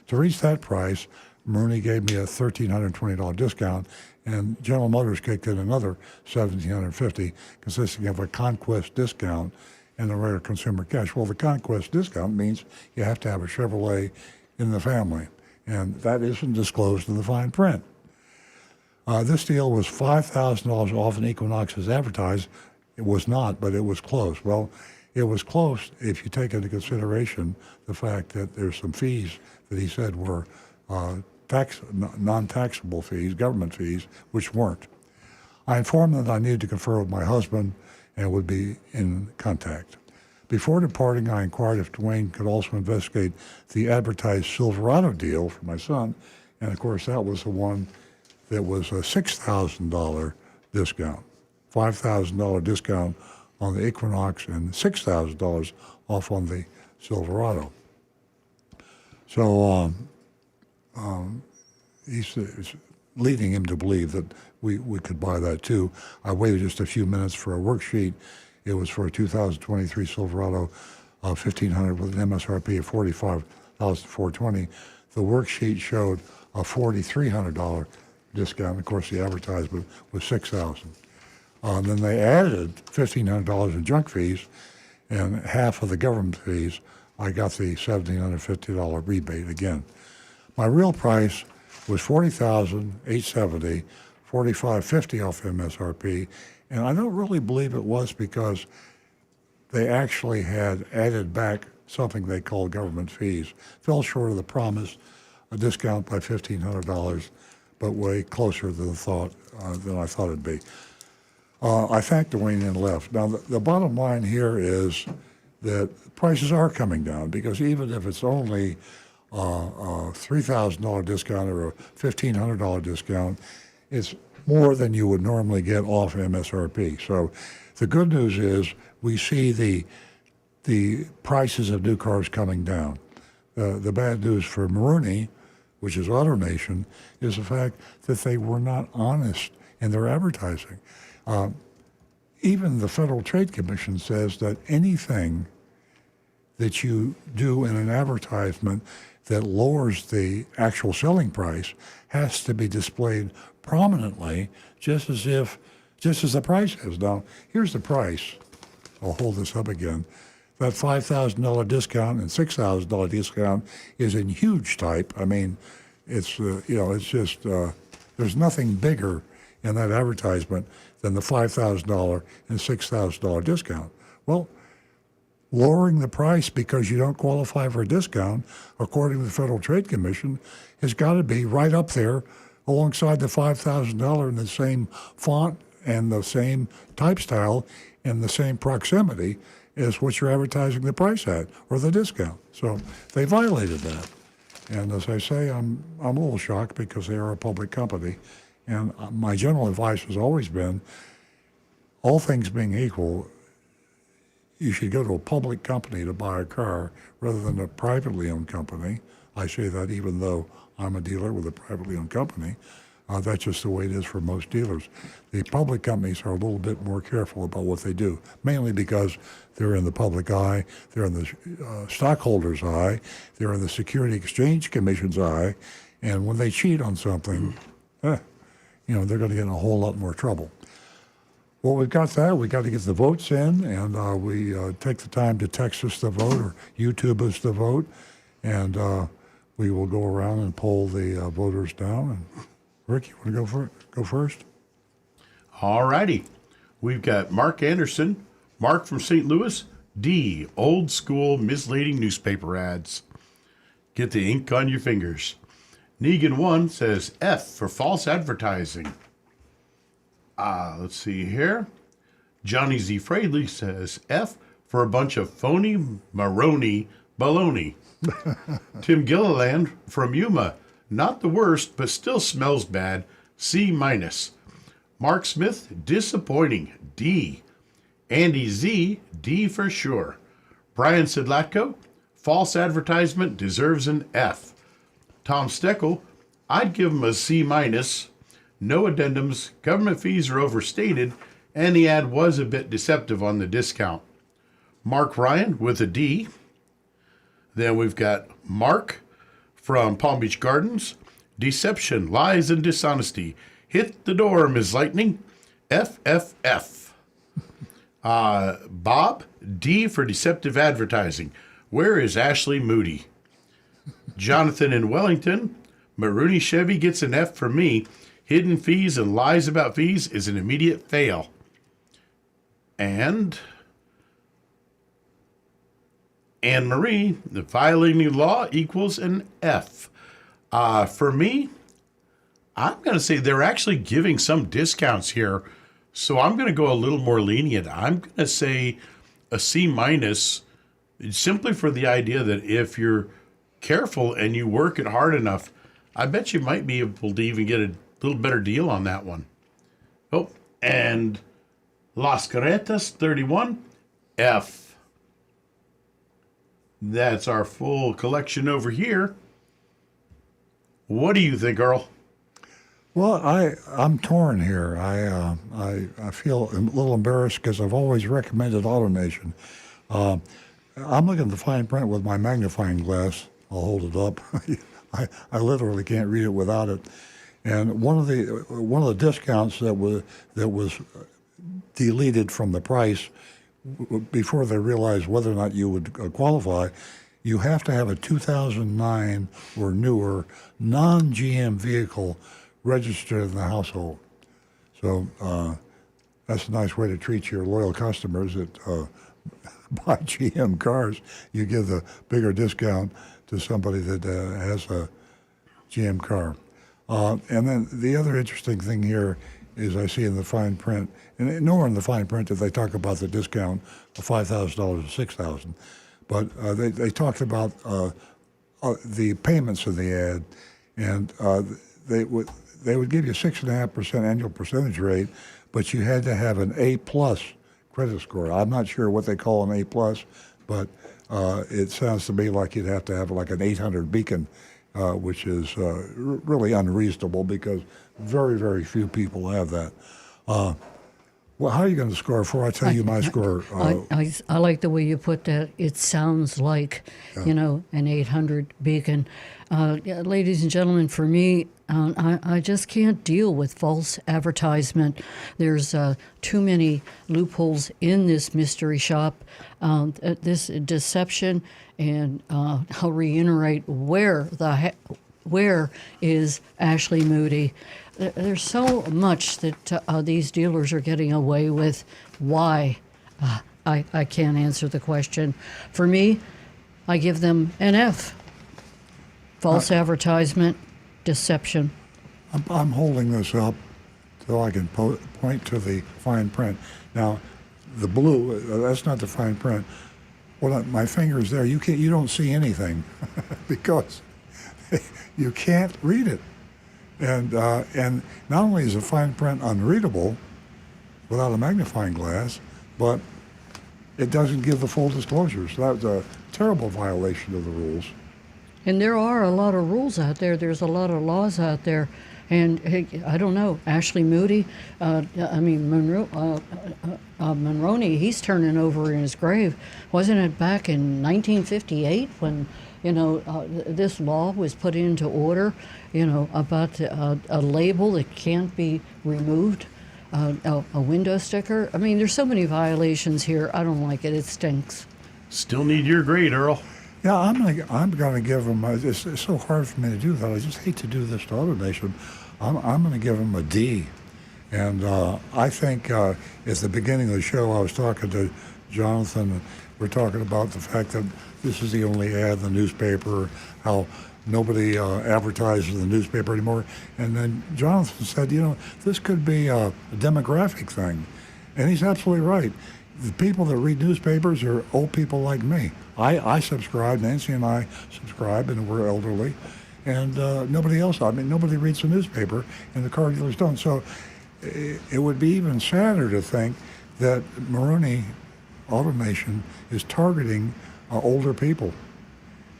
To reach that price, Maroney gave me a $1,320 discount, and General Motors kicked in another $1,750, consisting of a Conquest discount and a rare consumer cash. Well, the Conquest discount means you have to have a Chevrolet in the family, and that isn't disclosed in the fine print. This deal was $5,000 off an Equinox as advertised. It was not, but it was close. Well, it was close if you take into consideration the fact that there's some fees that he said were non-taxable fees, government fees, which weren't. I informed them that I needed to confer with my husband and would be in contact. Before departing, I inquired if Dwayne could also investigate the advertised Silverado deal for my son, and of course that was the one that was a $6,000 discount, $5,000 discount on the Equinox and $6,000 off on the Silverado. So he's leading him to believe that we could buy that too. I waited just a few minutes for a worksheet. It was for a 2023 Silverado 1500 with an MSRP of $45,420. The worksheet showed a $4,300 discount. Of course, the advertisement was $6,000. Then they added $1,500 in junk fees and half of the government fees. I got the $1,750 rebate again. My real price was $40,870, $45.50 off MSRP, and I don't really believe it was because they actually had added back something they called government fees. Fell short of the promise, a discount by $1,500, but way closer than I thought it'd be. I thanked Dwayne and left. Now, the bottom line here is that prices are coming down, because even if it's only a $3,000 discount or a $1,500 discount, it's more than you would normally get off MSRP. So the good news is we see the prices of new cars coming down. The bad news for Maroney, which is AutoNation, is the fact that they were not honest in their advertising. Even the Federal Trade Commission says that anything that you do in an advertisement that lowers the actual selling price has to be displayed prominently, just as the price is. Now, here's the price. I'll hold this up again. That $5,000 discount and $6,000 discount is in huge type. I mean, it's it's just there's nothing bigger in that advertisement than the $5,000 and $6,000 discount. Well, lowering the price because you don't qualify for a discount, according to the Federal Trade Commission, has got to be right up there alongside the $5,000 in the same font and the same type style and the same proximity as what you're advertising the price at, or the discount. So they violated that. And as I say, I'm a little shocked because they are a public company. And my general advice has always been, all things being equal, you should go to a public company to buy a car rather than a privately owned company. I say that even though I'm a dealer with a privately owned company. That's just the way it is for most dealers. The public companies are a little bit more careful about what they do, mainly because they're in the public eye, they're in the stockholders' eye, they're in the Security Exchange Commission's eye, and when they cheat on something, they're going to get in a whole lot more trouble. Well, we've got that. We got to get the votes in, and we take the time to text us the vote or YouTube us the vote, and we will go around and poll the voters down. And Rick, you want to go first? All righty. We've got Mark Anderson, Mark from St. Louis, D, old school misleading newspaper ads. Get the ink on your fingers. Negan 1 says F for false advertising. Let's see here. Johnny Z. Fraley says F for a bunch of phony Maroni baloney. Tim Gilliland from Yuma. Not the worst, but still smells bad. C minus. Mark Smith, disappointing. D. Andy Z, D for sure. Brian Sidlatko, false advertisement deserves an F. Tom Steckel, I'd give him a C minus. No addendums, government fees are overstated, and the ad was a bit deceptive on the discount. Mark Ryan with a D. Then we've got Mark from Palm Beach Gardens. Deception, lies, and dishonesty. Hit the door, Ms. Lightning. F, F, F. Bob, D for deceptive advertising. Where is Ashley Moody? Jonathan in Wellington. Marooney Chevy gets an F for me. Hidden fees and lies about fees is an immediate fail. And Anne Marie, the violating law equals an F. For me, I'm going to say they're actually giving some discounts here, so I'm going to go a little more lenient. I'm going to say a C minus, simply for the idea that if you're careful and you work it hard enough, I bet you might be able to even get a little better deal on that one. Oh, and Las Carretas 31, F. That's our full collection over here. What do you think, Earl? Well, I'm torn here. I feel a little embarrassed because I've always recommended AutoNation. I'm looking at the fine print with my magnifying glass. I'll hold it up. I literally can't read it without it. And one of the discounts that was deleted from the price before they realized whether or not you would qualify, you have to have a 2009 or newer non-GM vehicle registered in the household. So that's a nice way to treat your loyal customers that buy GM cars. You give the bigger discount to somebody that has a GM car. And then the other interesting thing here is I see in the fine print, and nowhere in the fine print did they talk about the discount of $5,000 to $6,000, but they talked about the payments in the ad, and they would give you 6.5% annual percentage rate, but you had to have an A+ credit score. I'm not sure what they call an A+, but it sounds to me like you'd have to have like an 800 beacon, which is really unreasonable because very, very few people have that. Well, how are you going to score before I tell you my score? I like the way you put that. It sounds like, an 800 beacon. Ladies and gentlemen, for me, I just can't deal with false advertisement. There's too many loopholes in this mystery shop, this deception, and I'll reiterate where is Ashley Moody. There's so much that these dealers are getting away with. Why? I can't answer the question. For me, I give them an F. False advertisement, deception. I'm holding this up so I can point to the fine print. Now, the blue, that's not the fine print. Well, my finger's there. You don't see anything because you can't read it. And not only is the fine print unreadable without a magnifying glass, but it doesn't give the full disclosures. That's a terrible violation of the rules. And there are a lot of rules out there. There's a lot of laws out there And hey, I don't know, Ashley Moody, Monroney, he's turning over in his grave. Wasn't it back in 1958 when, this law was put into order, about a label that can't be removed, a window sticker? I mean, there's so many violations here. I don't like it. It stinks. Still need your grade, Earl. Yeah, I'm gonna give them. It's so hard for me to do that. I just hate to do this to AutoNation. I'm gonna give them a D, and I think at the beginning of the show I was talking to Jonathan. We're talking about the fact that this is the only ad in the newspaper. How nobody advertises in the newspaper anymore. And then Jonathan said, this could be a demographic thing, and he's absolutely right. The people that read newspapers are old people like me. I subscribe, Nancy and I subscribe, and we're elderly. And nobody else, nobody reads the newspaper, and the car dealers don't. So it would be even sadder to think that Maroney AutoNation is targeting older people.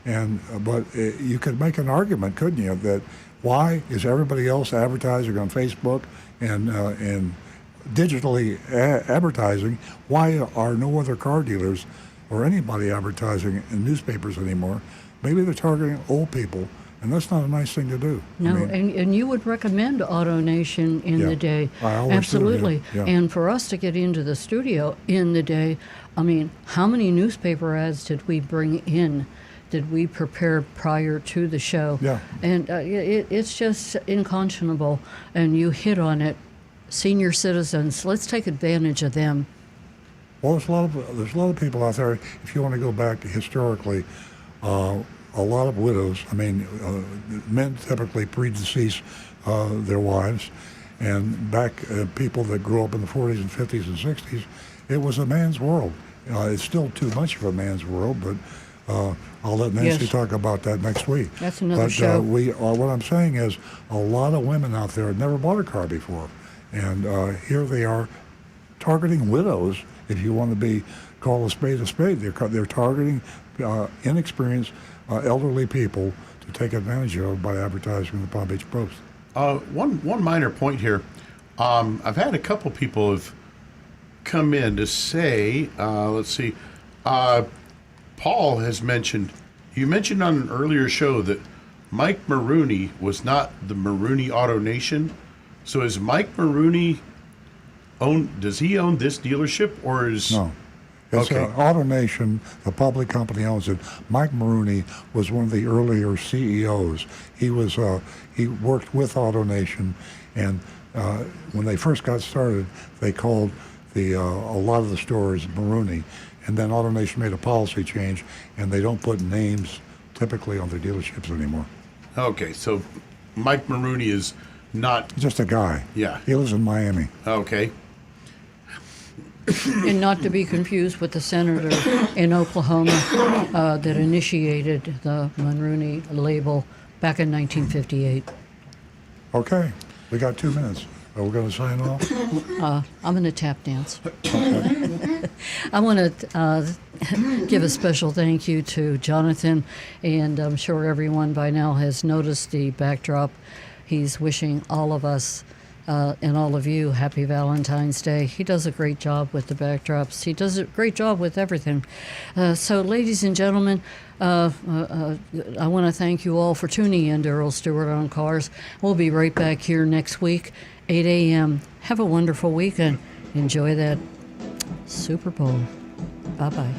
But you could make an argument, couldn't you, that why is everybody else advertising on Facebook and digitally advertising? Why are no other car dealers or anybody advertising in newspapers anymore? Maybe they're targeting old people, and that's not a nice thing to do. No, and you would recommend AutoNation in the day. I always Absolutely. do, yeah. And for us to get into the studio in the day, how many newspaper ads did we bring in? Did we prepare prior to the show? Yeah. And it's just unconscionable, and you hit on it. Senior citizens, let's take advantage of them. Well, there's a lot of people out there. If you want to go back historically, a lot of widows. Men typically predecease their wives, and back people that grew up in the 40s and 50s and 60s, it was a man's world. It's still too much of a man's world, but I'll let Nancy talk about that next week. That's another show. What I'm saying is, a lot of women out there had never bought a car before, and here they are targeting widows. If you want to call a spade, they're targeting inexperienced elderly people to take advantage of by advertising in the Palm Beach Post. One minor point here. I've had a couple people have come in to say, let's see, Paul has mentioned, you mentioned on an earlier show that Mike Maroney was not the Maroney AutoNation. So is Mike Maroney does he own this dealership, or is... No. It's AutoNation, the public company owns it. Mike Maroney was one of the earlier CEOs. He worked with AutoNation, and when they first got started, they called a lot of the stores Maroney, and then AutoNation made a policy change, and they don't put names typically on their dealerships anymore. Okay, so Mike Maroney is not... Just a guy. Yeah. He lives in Miami. Okay. And not to be confused with the senator in Oklahoma that initiated the Maroney label back in 1958. Okay, we got 2 minutes. Are we going to sign off? I'm going to tap dance. I want to give a special thank you to Jonathan, and I'm sure everyone by now has noticed the backdrop. He's wishing all of us and all of you happy Valentine's Day. He does a great job with the backdrops. He does a great job with everything. So, ladies and gentlemen, I want to thank you all for tuning in to Earl Stewart on Cars. We'll be right back here next week, 8 a.m. Have a wonderful weekend. Enjoy that Super Bowl. Bye-bye.